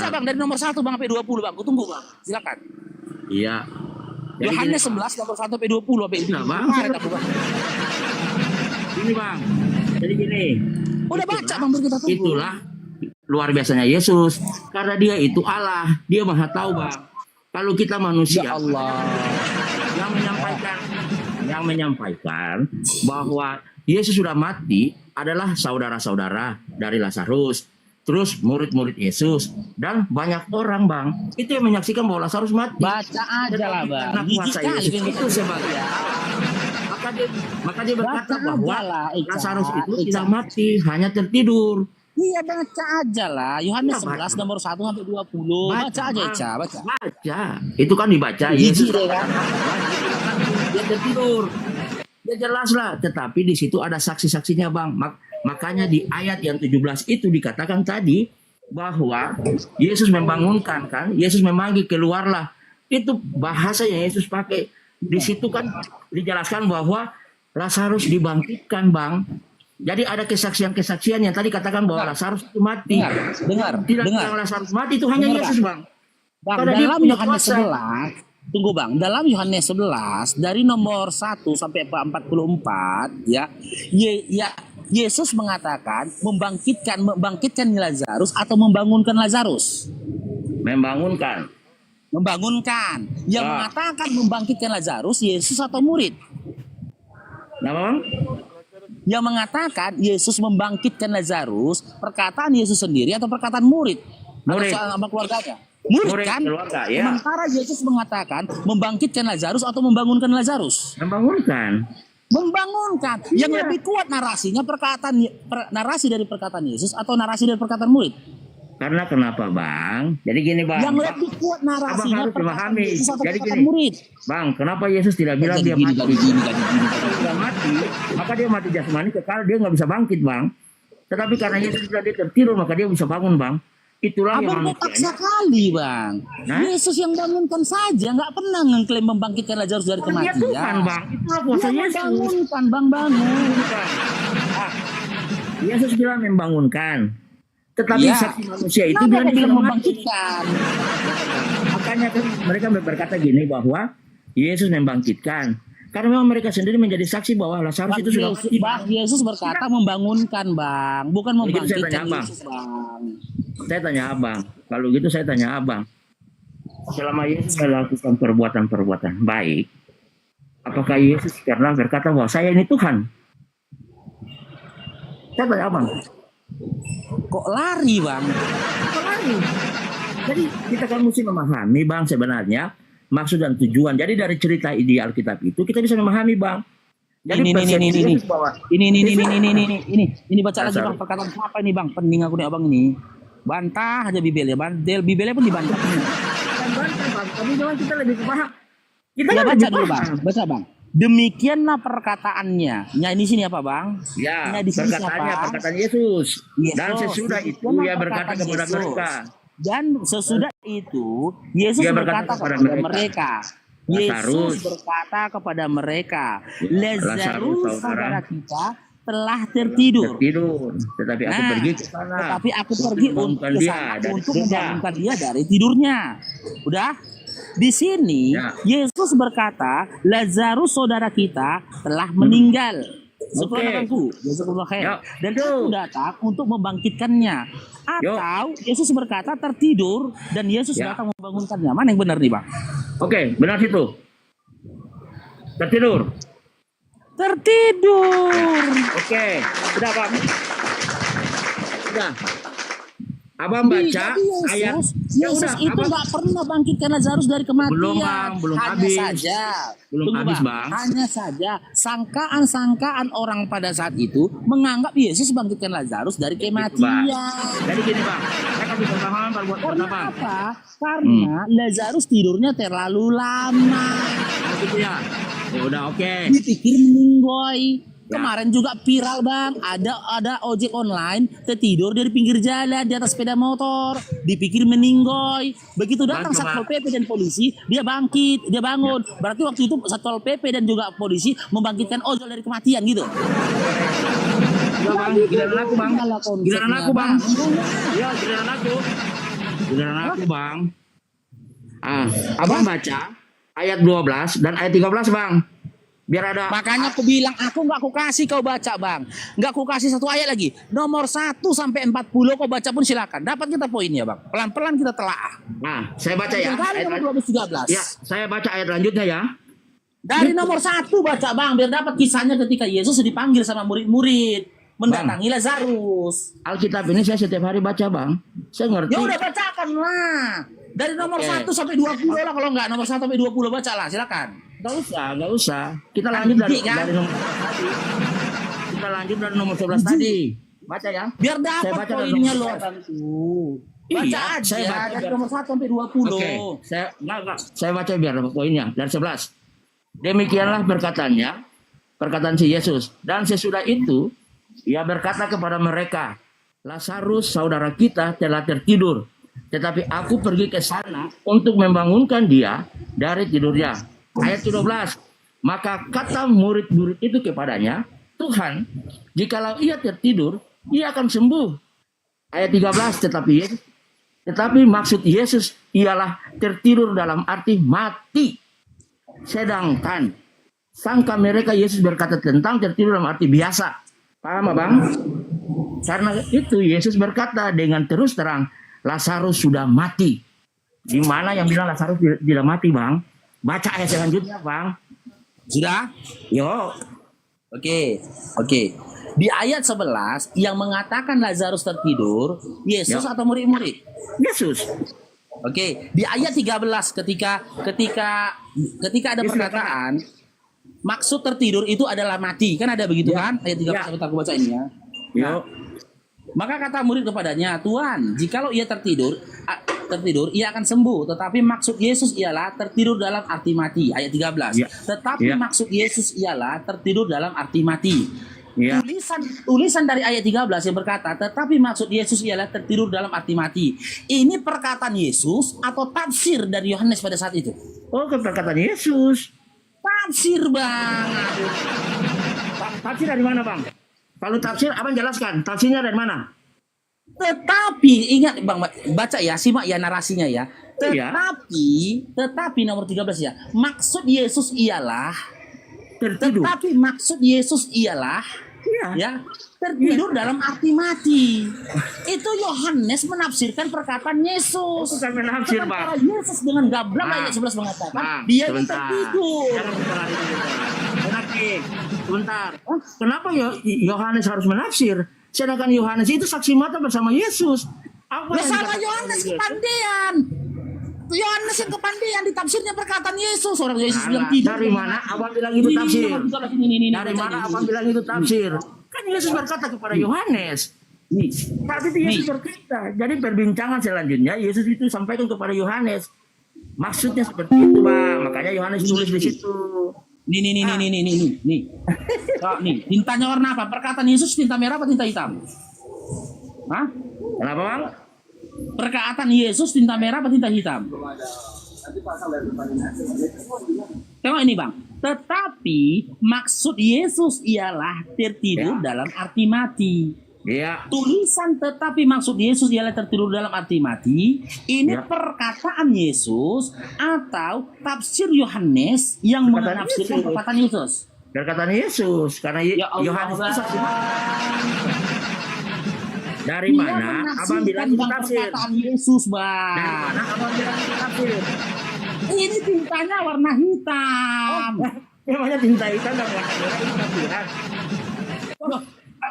bang dari nomor 1 bang sampai 20 bang. Aku tunggu bang. Silakan. Iya. Jadi Yohanes gini, 11 nomor 1 sampai 20 sampai Nah, bang. Ini bang. Jadi gini. Udah baca bang baru kita tunggu. Itulah luar biasanya Yesus. Karena dia itu Allah. Dia maha tahu bang. Kalau kita manusia. Ya Allah. Yang menyampaikan bahwa Yesus sudah mati adalah saudara-saudara dari Lazarus. Terus murid-murid Yesus dan banyak orang bang itu yang menyaksikan bahwa Lazarus mati. Baca aja lah bang. Karena kuasa Yesus itu sebabnya. Maka dia berkata bahwa Lazarus itu tidak mati, hanya tertidur. Iya baca aja lah. Yohanes 11 nomor 1 sampai 20. Baca aja Ica, baca. Baca. Itu kan dibaca Yesus kan. Dia tertidur. Ya jelas lah, tetapi di situ ada saksi-saksinya bang. Makanya di ayat yang 17 itu dikatakan tadi bahwa Yesus membangunkan kan, Yesus memanggil keluarlah. Itu bahasa yang Yesus pakai. Di situ kan dijelaskan bahwa Lazarus dibangkitkan bang. Jadi ada kesaksian-kesaksian yang tadi katakan bahwa Lazarus itu mati. Dengar. Yang Lazarus mati itu hanya Yesus bang. Bang, dalam Yohanes 11 tunggu bang, dalam Yohanes 11 dari nomor 1 sampai 44 ya, Yesus mengatakan membangkitkan Lazarus atau membangunkan Lazarus. Membangunkan. Yang mengatakan membangkitkan Lazarus Yesus atau murid? Nah, yang mengatakan Yesus membangkitkan Lazarus, perkataan Yesus sendiri atau perkataan murid? Murid. Atau sama keluarganya? Murid kan? Keluarga, ya. Sementara Yesus mengatakan membangkitkan Lazarus atau membangunkan Lazarus? Membangunkan. Yang lebih kuat narasinya narasi dari perkataan Yesus atau narasi dari perkataan murid? Karena kenapa bang? Jadi gini bang. Yang lebih kuat narasinya harus memahami. Yesus atau Jadi perkataan gini, murid? Bang, kenapa Yesus tidak bilang dia mati? Kalau dia mati, maka dia mati jasmani kekal, dia nggak bisa bangkit bang. Tetapi karena Yesus sudah dia tertidur, maka dia bisa bangun bang. Itulah yang Abang botak sekali bang. Yesus yang bangunkan saja, nggak pernah mengklaim membangkitkan Lazarus dari kematian. Dia Tuhan bang, itulah kuasa Yesus. Bangunkan bang, bangun. Yesus bilang membangunkan. Tetapi saksi manusia itu bilang membangkitkan. Makanya kan mereka berkata gini bahwa Yesus membangkitkan. Karena memang mereka sendiri menjadi saksi bahwa Lazarus itu sudah mati. Bang, Yesus berkata membbangunkan bang, bukan membangkitkan Yesus bang. Saya tanya abang, kalau gitu saya tanya abang, selama Yesus melakukan perbuatan-perbuatan baik, apakah Yesus karena berkata bahwa saya ini Tuhan? Saya tanya abang. Kok lari bang? Kok lari? Jadi kita kan mesti memahami bang sebenarnya maksud dan tujuan. Jadi dari cerita di Alkitab itu kita bisa memahami bang. Jadi ini baca lagi bang perkataan siapa ini bang? Pening aku nih abang ini. Bantah aja Bibelnya, Bibelnya pun dibantah. Bantah bang, tapi jangan kita lebih paham. Kita ya baca dulu bang, baca bang. Demikianlah perkataannya. Ya ini sini apa bang? Ya, nah, di sini perkataan Yesus. Dan sesudah itu ia berkata kepada mereka. Dan sesudah itu Yesus berkata kepada mereka. Yesus berkata kepada mereka, Lazarus saudara kita telah tertidur. Tetapi aku pergi ke sana. Tetapi aku pergi untuk membangunkan dia dari tidurnya. Udah? Di sini Yesus berkata, Lazarus saudara kita telah meninggal. Dan aku datang untuk membangkitkannya. Atau Yesus berkata tertidur dan Yesus datang membangunkannya. Mana yang benar nih bang? Oke, benar situ. Tertidur. Oke, sudah bang. Sudah. Abang baca ayat. Yesus itu nggak pernah bangkitkan Lazarus dari kematian. Belum habis. Hanya saja sangkaan orang pada saat itu menganggap Yesus bangkitkan Lazarus dari kematian. Jadi gini bang, saya kasih pemahaman buat apa? Karena Lazarus tidurnya terlalu lama. Gitu ya. Udah oke. Dipikir meninggoy. Kemarin juga viral bang, ada ojek online tertidur dari pinggir jalan di atas sepeda motor, dipikir meninggoy. Begitu datang Satpol PP dan polisi, dia bangkit, dia bangun. Berarti waktu itu Satpol PP dan juga polisi membangkitkan ojol dari kematian gitu. Giliran aku bang. Ya, giliran aku. Giliran aku Bang. Abang baca ayat 12 dan ayat 13 Bang. Biar ada. Makanya aku bilang aku nggak aku kasih kau baca bang, nggak aku kasih satu ayat lagi. Nomor 1 sampai 40 kau baca pun silakan. Dapat kita poinnya bang. Pelan-pelan kita telaah. Nah, saya baca ya. Kali nomor 12 13. Ya, saya baca ayat lanjutnya ya. Dari nomor 1 baca bang, biar dapat kisahnya ketika Yesus dipanggil sama murid-murid mendatangi Lazarus. Alkitab ini saya setiap hari baca Bang. Saya ngerti. Ya udah bacakan lah. Dari nomor 1 sampai 20 lah, kalau enggak nomor 1 sampai 20 baca lah, silakan. Nggak usah. Kita lanjut dari nomor tadi. Kita lanjut dari nomor 11 tadi. Baca ya. Biar dapat poinnya lo baca Iya, aja saya baca dari nomor 1 sampai 20. Oke, saya baca biar dapat poinnya dari 11. Demikianlah perkataan si Yesus. Dan sesudah itu, ia berkata kepada mereka, Lazarus saudara kita telah tertidur, tetapi aku pergi ke sana untuk membangunkan dia dari tidurnya. Ayat 12. Maka kata murid-murid itu kepadanya, Tuhan, jikalau ia tertidur, ia akan sembuh. Ayat 13. Tetapi maksud Yesus ialah tertidur dalam arti mati. Sedangkan sangka mereka Yesus berkata tentang tertidur dalam arti biasa. Paham Bang? Karena itu Yesus berkata dengan terus terang, Lazarus sudah mati. Di mana yang bilang Lazarus tidak mati Bang? Baca ayat selanjutnya Bang. Sudah? Yo. Oke. Di ayat 11 yang mengatakan Lazarus tertidur, Yesus atau murid-murid? Yesus. Oke, di ayat 13 ketika ada perkataan maksud tertidur itu adalah mati, kan ada begitu kan? Ayat 13 aku baca ini ya. Nah, maka kata murid kepadanya, Tuhan, jikalau ia tertidur, ia akan sembuh. Tetapi maksud Yesus ialah tertidur dalam arti mati. Ayat 13. Tetapi maksud Yesus ialah tertidur dalam arti mati. Tulisan dari ayat 13 yang berkata, tetapi maksud Yesus ialah tertidur dalam arti mati. Ini perkataan Yesus atau tafsir dari Yohanes pada saat itu? Oh, perkataan Yesus. Tafsir Bang. Tafsir dari mana Bang? Kalau tafsir, abang jelaskan. Tafsirnya dari mana? Tetapi ingat Bang, baca ya, simak ya narasinya ya. Tetapi nomor 13 ya. Maksud Yesus ialah tertidur. Tetapi maksud Yesus ialah tertidur dalam arti mati. Itu Yohanes menafsirkan perkataan Yesus. Bukan menafsir Bang. Yesus dengan gamblang ayat 11 mengatakan dia tertidur. Sebentar. Kenapa Yohanes harus menafsir? Sedangkan Yohanes itu saksi mata bersama Yesus. Bersama Yohanes kepandian. Yohanes yang kepandian ditafsirnya perkataan Yesus. Orang Yesus bilang tidur. Dari mana abang bilang itu tafsir? Dari mana abang bilang itu tafsir? Kan Yesus berkata kepada Yohanes. Tapi itu Yesus berkata. Jadi perbincangan selanjutnya Yesus itu sampaikan kepada Yohanes. Maksudnya seperti itu Bang. Makanya Yohanes tulis di situ. Nih. Nih, tintanya warna apa? Perkataan Yesus tinta merah apa tinta hitam? Hah? Kenapa Bang? Perkataan Yesus tinta merah apa tinta hitam? Tengok ini Bang. Tetapi maksud Yesus ialah tertidur dalam arti mati. Tulisan tetapi maksud Yesus ialah tertidur dalam arti mati. Ini perkataan Yesus atau tafsir Yohanes yang menafsirkan perkataan Yesus. Perkataan Yesus karena Yohanes itu saksi mata. Dari mana abang bilang itu tafsir? Perkataan Yesus Bang. Dari mana abang bilang itu tafsir? Ini tintanya warna hitam. Namanya tinta hitam dan warna merah itu tafsiran.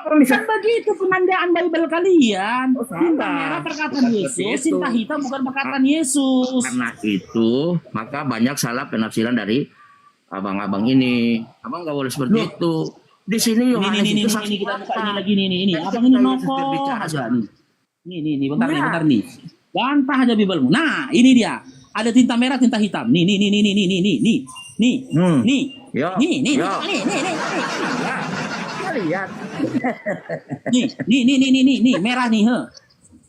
Kan begitu penandaan Bible kalian. Tinta merah perkataan Yesus, tinta hitam bukan perkataan Yesus. Karena itu, maka banyak salah penafsiran dari abang-abang ini. Abang nggak boleh seperti itu. Di sini Yohanes itu saksi kita buka ini lagi nih. Abang ini noko aja nih. Nih, bentar nih. Bantah aja Biblemu. Nah, ini dia. Ada tinta merah, tinta hitam. Nih. Lihat. Nih, merah nih,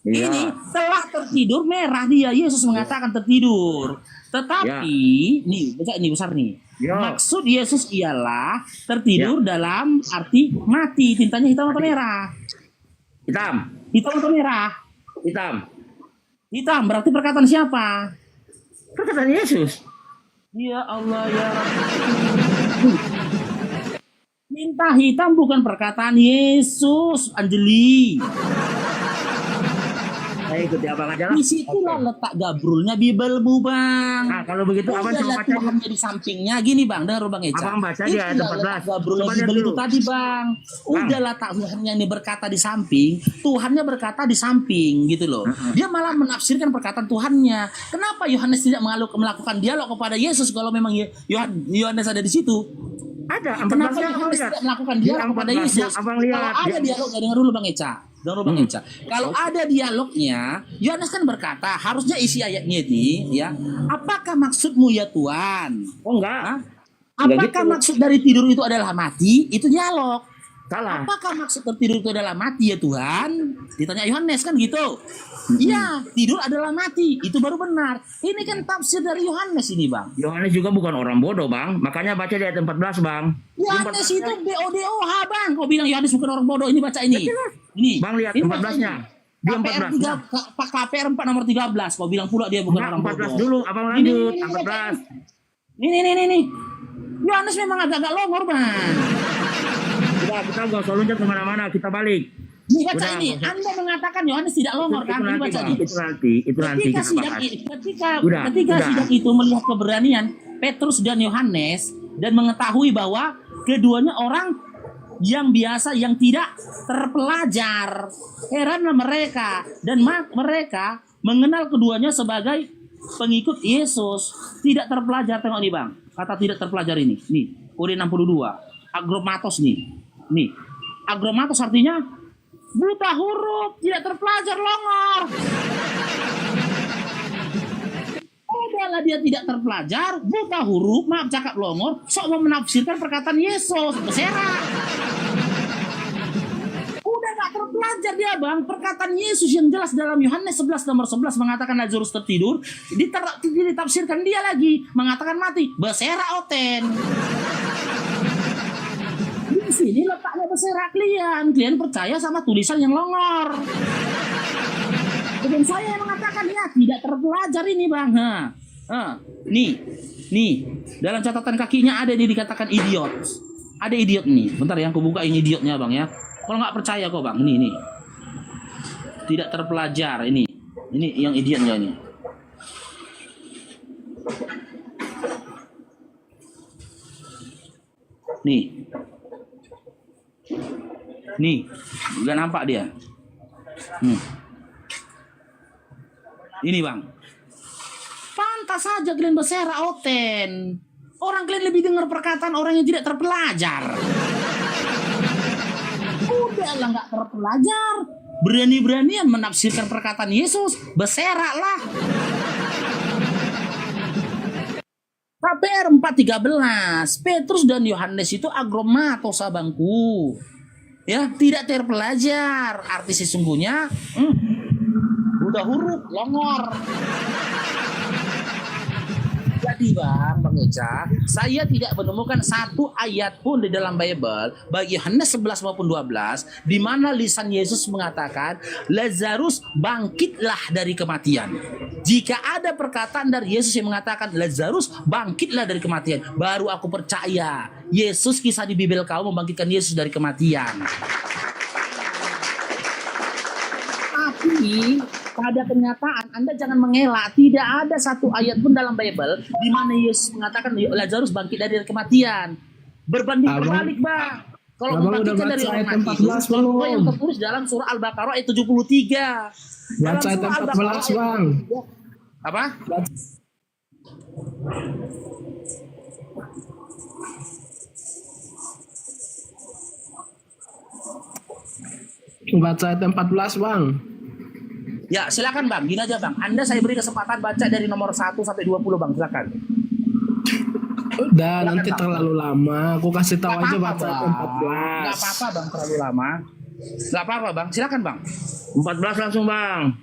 Ini telah tertidur merah dia. Yesus mengatakan tertidur. Tetapi, nih, baca ini besar nih. Maksud Yesus ialah tertidur dalam arti mati. Tintanya hitam atau merah? Hitam. Hitam atau merah? Hitam. Hitam berarti perkataan siapa? Perkataan Yesus. Ya Allah ya Rabbi. Tinta hitam bukan perkataan Yesus, Anjeli. Saya ikuti abang aja lah. Di situlah letak gabrulnya Bibelmu, Bang. Nah, kalau begitu abang coba Udahlah baca. Tuhannya di sampingnya. Gini, Bang, dengar Bang Eca. Abang baca di ayat Itulah letak 14. gabrulnya Coba lihat Bibel itu dulu. tadi, Bang. Udahlah tak Tuhannya ini berkata di samping, Tuhannya berkata di samping gitu loh. Dia malah menafsirkan perkataan Tuhannya. Kenapa Yohanes tidak melakukan dialog kepada Yesus kalau memang Yohanes ada di situ? Ada Kenapa 14-nya abang Yohanes lihat. tidak melakukan Di dialog kepada 14-nya Yesus? abang lihat. Kalau ada dialognya, dengar dulu Bang Eca. Dengar dulu Bang Eca. Kalau ada dialognya, Yohanes kan berkata, harusnya isi ayatnya ini, ya. Apakah maksudmu ya Tuhan? Oh enggak. Hah? Enggak Apakah gitu. maksud dari tidur itu adalah mati? Itu dialog. Salah. Apakah maksud dari tidur itu adalah mati ya Tuhan? Ditanya Yohanes kan gitu. Iya, tidur adalah mati. Itu baru benar. Ini kan tafsir dari Yohanes ini, Bang. Yohanes juga bukan orang bodoh, Bang. Makanya baca di ayat 14, Bang. Di Yohanes 14-nya. itu BODOH, Bang. Kau bilang Yohanes bukan orang bodoh. Ini baca ini. Ini. Bang lihat Ini 14-nya. Di KPR 14-nya. 3, KPR 4 nomor 13. Kau bilang pula dia bukan Enggak, orang 14 bodoh. dulu, abang Ini, lanjut. ini, 14. Nih. Yohanes memang agak-agak longor, Bang. Udah, kita nggak usah loncat kemana-mana, kita balik. Nih baca Udah, ini. nggak usah. Anda mengatakan Yohanes tidak longor kan? Ini nanti, baca Bang. nih. Itu nanti Ketika kita sidang bahas. ketika Udah. sidang itu melihat keberanian Petrus dan Yohanes dan mengetahui bahwa keduanya orang yang biasa yang tidak terpelajar, heranlah mereka dan mereka mengenal keduanya sebagai pengikut Yesus. Tidak terpelajar, tengok nih Bang, kata tidak terpelajar ini nih Ud 62 agromatos nih agromatos artinya buta huruf, tidak terpelajar, longor. Udahlah dia tidak terpelajar, buta huruf, maaf cakap longor, sok mau menafsirkan perkataan Yesus, berserak. Udah gak terpelajar dia Bang, perkataan Yesus yang jelas dalam Yohanes 11 nomor 11 mengatakan Lazarus tertidur, ditafsirkan dia lagi, mengatakan mati, berserak oten. Di sini letaknya berserak kalian percaya sama tulisan yang longor. Dan saya yang mengatakan ya tidak terpelajar ini Bang. Nih, dalam catatan kakinya ada dikatakan idiot. Ada idiot nih. Bentar yang aku buka ini idiotnya Bang ya. Kalau nggak percaya kok Bang, nih. Tidak terpelajar ini. Ini yang idiotnya ini. Nih, nggak nampak dia. Ini Bang. Pantas saja kalian berserak oten. Orang kalian lebih dengar perkataan orang yang tidak terpelajar. Udahlah nggak terpelajar. Berani-beranian menafsirkan perkataan Yesus. Berseraklah. KPR 4:13. Petrus dan Yohanes itu agromatos abangku. Ya, tidak terpelajar. Arti sesungguhnya udah huruf longor. Jadi Bang Eca, saya tidak menemukan satu ayat pun di dalam Bible bagi Yohanes 11 maupun 12 di mana lisan Yesus mengatakan Lazarus bangkitlah dari kematian. Jika ada perkataan dari Yesus yang mengatakan Lazarus bangkitlah dari kematian, baru aku percaya Yesus kisah di Bible kau membangkitkan Yesus dari kematian. Tapi pada kenyataan Anda jangan mengelak, tidak ada satu ayat pun dalam Bible di mana Yesus mengatakan Lazarus bangkit dari kematian. Berbanding terbalik Bang. Kalau membangkitkan dari orang mati itu contoh yang tertulis dalam surah Al-Baqarah ayat 73. Dalam Baca ayat surah 14 Bang. Apa? Baca ayat 14 Bang. Ya silakan Bang, gini aja Bang. Anda saya beri kesempatan baca dari nomor 1 sampai 20 Bang, silakan. Udah nanti terlalu lama. Aku kasih tahu aja baca ayat Gak 14. apa-apa Bang, terlalu lama. Gak apa-apa Bang, silakan Bang. 14 langsung, Bang.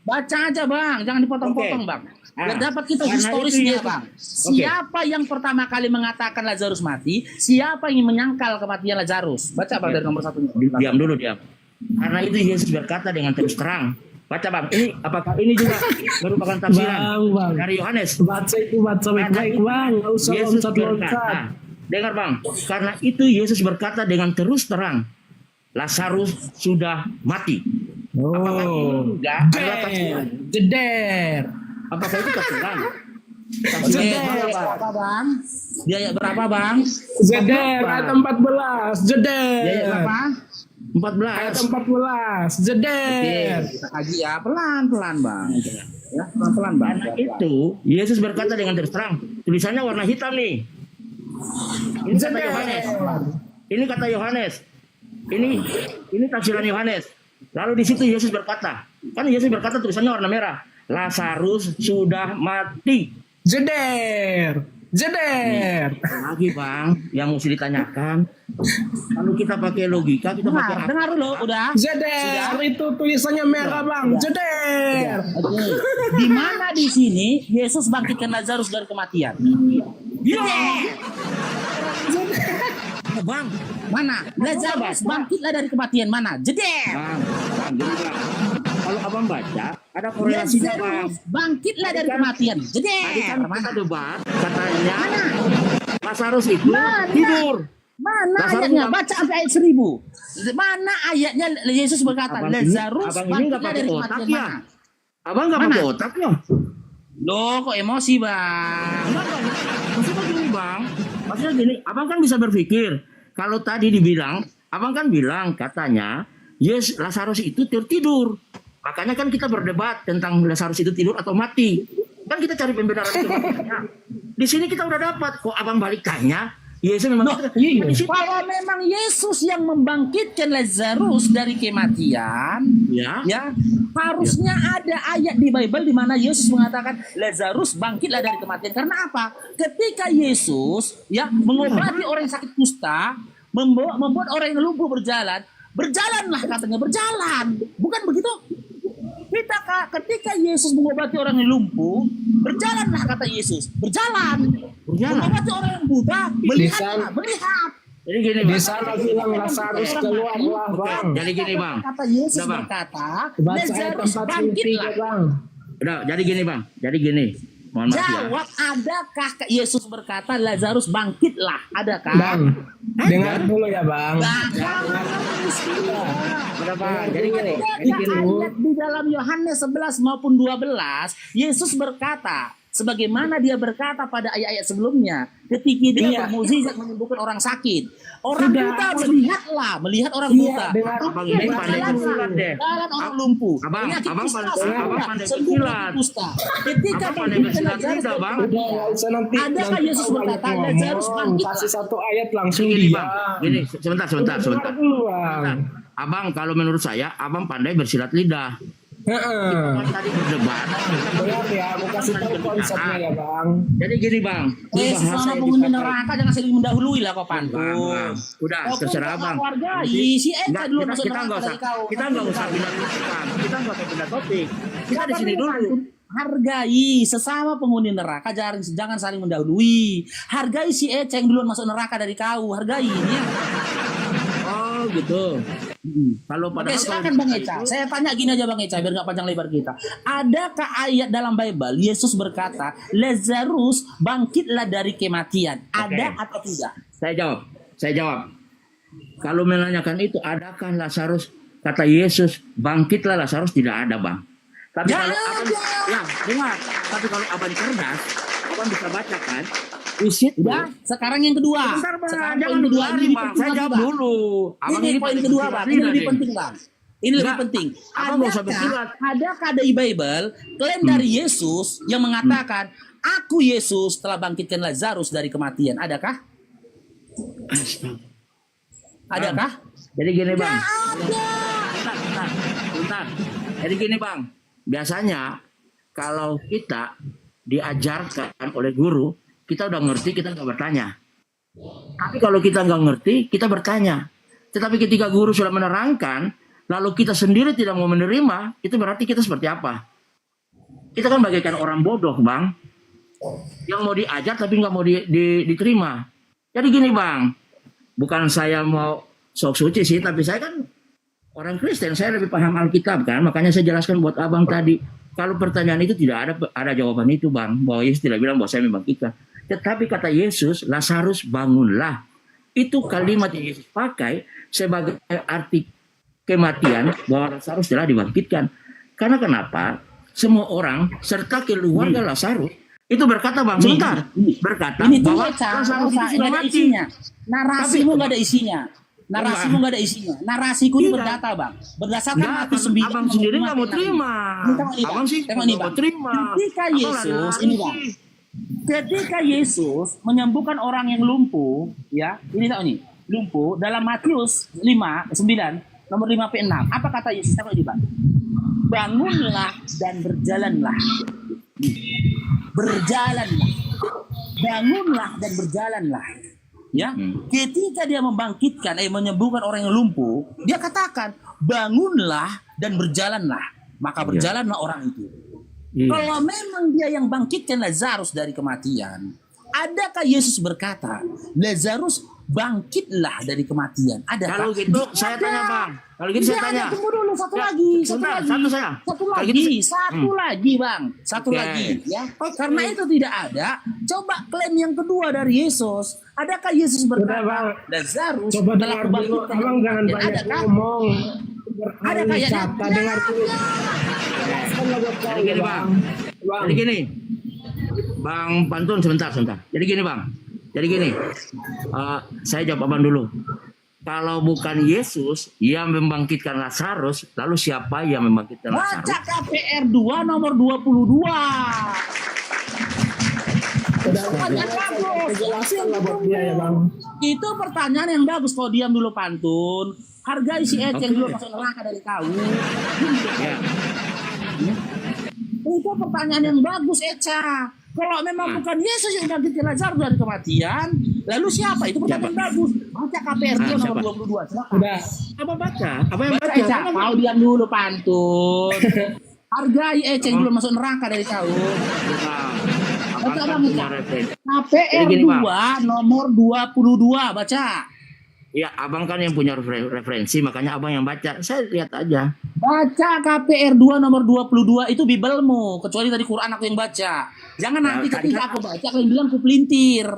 Baca aja Bang, jangan dipotong-potong Bang. Biar dapat kita Karena historisnya itu Bang. Siapa yang pertama kali mengatakan Lazarus mati? Siapa yang menyangkal kematian Lazarus? Baca Bang dari nomor 1. Diam dulu, diam. Karena itu Yesus berkata dengan terus terang Baca bang, ini apakah ini juga merupakan tafsiran Bang. dari Yohanes? Baca itu baca baik-baik bang. Nggak usah Yesus loncat-loncat. berkata, dengar bang, karena itu Yesus berkata dengan terus terang, Lazarus sudah mati. Apakah ini Oh. juga adalah tafsiran? Jeder. Apakah itu tafsiran? Ayat berapa bang? Di ayat berapa bang? Jeder. Ayat 14. Jeder. Di ayat berapa? 14. Ayat 14. Oke, Jeder. kita kaji ya pelan-pelan bang. Ya pelan-pelan bang. Karena itu Yesus berkata dengan terus terang, tulisannya warna hitam nih. Ini kata Yohanes. Ini kata Yohanes. Ini tafsiran Yohanes. Lalu di situ Yesus berkata, kan Yesus berkata tulisannya warna merah. Lazarus sudah mati. Jeder. Jeder. Lagi bang, yang mesti ditanyakan. Kalau kita pakai logika, kita pakai Dengar dulu, udah. Jeder. Itu tulisannya merah bang. Jeder. Oke. Di mana di sini Yesus bangkitkan Lazarus dari kematian? bang. Mana? Lazarus bangkitlah dari kematian mana? Jeder. Bang, jadi bang, kalau abang baca, ada korelasinya bang. Lazarus bangkitlah dari kematian. Tadi kan Jeder. kita debat, katanya Lazarus itu Mana? tidur. Mana Lazarus ayatnya? bang- Baca sampai ayat 1000. Mana ayatnya Yesus berkata Abang Lazarus ini nggak bangkitlah pakai dari otak kematian ya? mana? Abang nggak Mana? pakai otak ya? Loh, kok emosi bang? Enggak, bang. Maksudnya gini bang, maksudnya gini, abang kan bisa berpikir. Kalau tadi dibilang, abang kan bilang katanya, yes Lazarus itu tertidur. Makanya kan kita berdebat tentang Lazarus itu tidur atau mati. Kan kita cari pembenaran kematiannya. Di sini kita udah dapat. Kok abang balik tanya? Yesus memang. iya. Di situ- Kalau memang Yesus yang membangkitkan Lazarus dari kematian, Ya. ya harusnya ada ayat di Bible di mana Yesus mengatakan Lazarus bangkitlah dari kematian. Karena apa? Ketika Yesus ya mengobati orang yang sakit kusta, membuat orang yang lumpuh berjalan, berjalanlah katanya, berjalan. Bukan begitu? Ketika Yesus mengobati orang yang lumpuh, berjalanlah kata Yesus, berjalan. Berjalan. Mengobati orang yang buta, melihatlah, Lisan. melihat. Jadi gini Di bang. sana bilang Lazarus keluarlah bang. Jadi gini bang. Kata Yesus Udah, Bang. berkata, Baca ayat Lazarus 43 bangkitlah. bang. Udah, jadi gini bang. Jadi gini. Mohon maaf ya. Jawab, adakah Yesus berkata Lazarus bangkitlah? Adakah? Bang. Dengar dulu ya bang. Udah bang. Jadi gini. Jadi Adakah gini. ayat di dalam Yohanes 11 maupun 12 Yesus berkata sebagaimana dia berkata pada ayat-ayat sebelumnya ketika dia Iya. bermukjizat menyembuhkan orang sakit, orang Sudah. buta melihat orang Iya, buta. dengar. Abang ini pandai bersilat deh. Jalan orang lumpuh. Abang, Penyakit abang kusta, pandai- sembuh. abang pandai Sembuh bersilat. penyakit kusta. Ketika Abang pandai bangkitkan bersilat Lazarus tidak, dari Bang. Udah nggak usah nanti. Adakah nanti Yesus kau berkata, banyak Lazarus ngomong. bangkit? Kasih satu ayat langsung Gini dia. bang. Gini. Sebentar. Dengar dulu bang. Abang kalau menurut saya, abang pandai bersilat lidah. Heeh. Kan tadi berdebat. Dengar ya, aku kasih tahu konsepnya ya bang. Jadi gini bang. Ini bahasa Sesama yang penghuni dipakai. neraka jangan saling mendahului lah kau Bang, pantun. bang. Udah, Kau pun terserah tak bang. menghargai. Nanti- Si Eka Nggak, dulu kita, masuk kita neraka nggak usah, dari kau. kita nggak usah pindah topik bang. Kita nggak usah pindah topik. Kita di sini dulu. Hargai sesama penghuni neraka, jangan saling mendahului. Hargai si Eca yang duluan masuk neraka dari kau. Hargai ya. Oh gitu. Kalau pada Oke, silakan Bang Eca. Saya tanya gini aja Bang Eca biar nggak panjang lebar kita. Adakah ayat dalam Bible Yesus berkata Lazarus bangkitlah dari kematian? Ada atau tidak? Saya jawab. Kalau menanyakan itu, adakah Lazarus, kata Yesus, bangkitlah Lazarus, tidak ada bang. Tapi Ya kalau abang, ya dengar. Tapi kalau abang cerdas, abang bisa bacakan. Di situ. Ya, sekarang yang kedua. Sebentar bang, Sekarang jangan poin kedua. dilari Ini bang. penting Saya lagi, jawab Bang. dulu. Abang Ini poin pakai kedua bersilat bang. Ini lidah lebih nih. penting bang. Ini lebih Enggak, penting. abang nggak usah bersilat. Adakah di Bible klaim dari Yesus yang mengatakan Aku Yesus telah bangkitkan Lazarus dari kematian? Adakah? Adakah? Jadi gini bang. Ada. Bentar. Jadi gini bang. Biasanya kalau kita diajarkan oleh guru, kita udah ngerti, kita nggak bertanya. Tapi kalau kita nggak ngerti, kita bertanya. Tetapi ketika guru sudah menerangkan, lalu kita sendiri tidak mau menerima, itu berarti kita seperti apa? Kita kan bagaikan orang bodoh, bang. Yang mau diajar tapi nggak mau diterima. Jadi gini, bang. Bukan saya mau sok suci sih, tapi saya kan orang Kristen, saya lebih paham Alkitab kan, makanya saya jelaskan buat abang tadi. Kalau pertanyaan itu tidak ada jawaban itu bang, bahwa Yesus tidak bilang bahwa saya membangkitkan. Tetapi kata Yesus, Lazarus bangunlah. Itu kalimat yang Yesus pakai sebagai arti kematian bahwa Lazarus telah dibangkitkan. Karena kenapa? Semua orang serta keluarga Lazarus itu berkata bang, sebentar, berkata Ini tuh bahwa Eca, Lazarus itu nggak sudah ada mati. isinya. Narasimu Tapi- nggak ada isinya. Narasimu nggak ada isinya. Narasiku ini Tidak. berdata bang. Berdasarkan Enggak, Matius 9. abang sendiri nggak mau terima. Abang sih Tengok nih nggak mau bang. terima. Ketika Abang Yesus lari-lari ini bang. sih. Ketika Yesus menyembuhkan orang yang lumpuh, ya, ini tahu nih, lumpuh dalam Matius 5:9, nomor 5-6. Apa kata Yesus? Tahu ini bang. Bangunlah dan berjalanlah. Berjalanlah. Bangunlah dan berjalanlah. Ya, ketika dia membangkitkan, menyembuhkan orang yang lumpuh, dia katakan, bangunlah dan berjalanlah. Maka berjalanlah orang itu. Iya. Kalau memang dia yang bangkitkan Lazarus dari kematian, adakah Yesus berkata, Lazarus bangkitlah dari kematian? Adakah? Kalau gitu saya tanya bang. Kalau gitu saya Tidak tanya. ada, tunggu dulu, satu Ya, lagi, sebentar, satu satu lagi, saya. satu Kalau lagi, gitu satu lagi bang, satu Oke. lagi, ya. Karena itu tidak ada. Coba klaim yang kedua dari Yesus. Adakah Yesus Udah, berkata, Bang. Lazarus Coba telah dengar dulu, kubangkitkan abang dari jangan kematian? banyak Adakah? ngomong. Ada kayaknya. Kata dengar dulu. Jelaskan lah buat Jadi saya, gini bang. Jadi gini. Bang Pantun sebentar. Jadi gini bang. Jadi gini. Saya jawab abang dulu. Kalau bukan Yesus yang membangkitkan Lazarus, lalu siapa yang membangkitkan Lazarus? Baca KPR 2 nomor 22. Pertanyaan bagus. Jelaskan lah buat dia ya bang. Itu pertanyaan yang bagus. Kau diam dulu Pantun. Hargai si Ece yang Oke. belum masuk neraka dari kau. Ya. Itu pertanyaan yang bagus Eca. Kalau memang bukan Yesus yang bangkitkan Lazarus dari kematian, lalu siapa? Itu pertanyaan bagus. Baca KPR 2 nomor siapa? 22. Silakan. Udah. Apa baca? Apa yang Baca baca? Eca. Kau diam dulu Pantun. Hargai Ece yang belum masuk neraka dari kau. Abang kan punya referensi. KPR Jadi gini, Bang. 2 nomor 22 baca. Ya, abang kan yang punya referensi, makanya abang yang baca. Saya lihat aja. Baca KPR 2 nomor 22 itu Bibelmu, kecuali tadi Quran aku yang baca. Jangan nanti tadi ketika kan- aku baca kalian bilang aku pelintir.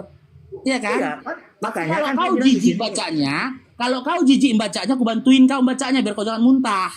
Iya kan? Iya, kan? Makanya Kalau kan kau saya bilang di jijik sini. bacanya, kalau kau jijik bacanya, aku bantuin kau bacanya biar kau jangan muntah.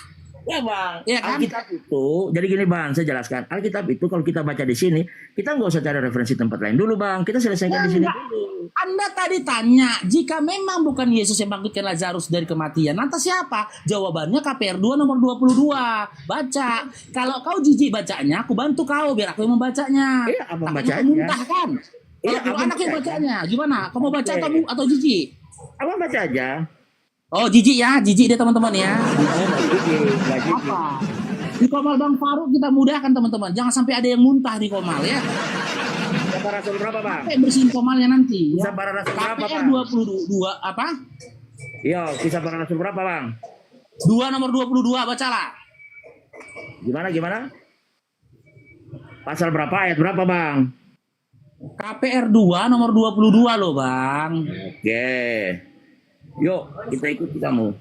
Ya bang, Iya kan? Alkitab itu, jadi gini bang, saya jelaskan. Alkitab itu kalau kita baca di sini, kita nggak usah cari referensi tempat lain dulu bang. Kita selesaikan di sini Enggak. dulu. Anda tadi tanya, jika memang bukan Yesus yang bangkitkan Lazarus dari kematian, lantas siapa? Jawabannya KPR 2 nomor 22. Baca. Kalau kau jijik bacanya, aku bantu kau biar aku yang membacanya. Iya, abang Takutnya bacanya. kau muntah kan? Iya, Kalau abang anak yang bacanya. bacanya, gimana? Kau mau baca Oke. atau jijik? Abang baca aja. Oh jijik ya, jijik deh teman-teman ya. Apa? Apa? Di Komal Bang Faruk kita mudahkan teman-teman. Jangan sampai ada yang muntah di Komal ya. Kisah para rasul berapa bang? Sampai bersihin Komalnya nanti. Kisah Ya. para rasul berapa KPR bang? 22 apa? Iya, kisah para rasul berapa bang? 2 nomor 22 bacalah. Gimana? Pasal berapa, ayat berapa bang? KPR 2 nomor 22 loh bang. Oke. Yuk, kita ikuti kamu.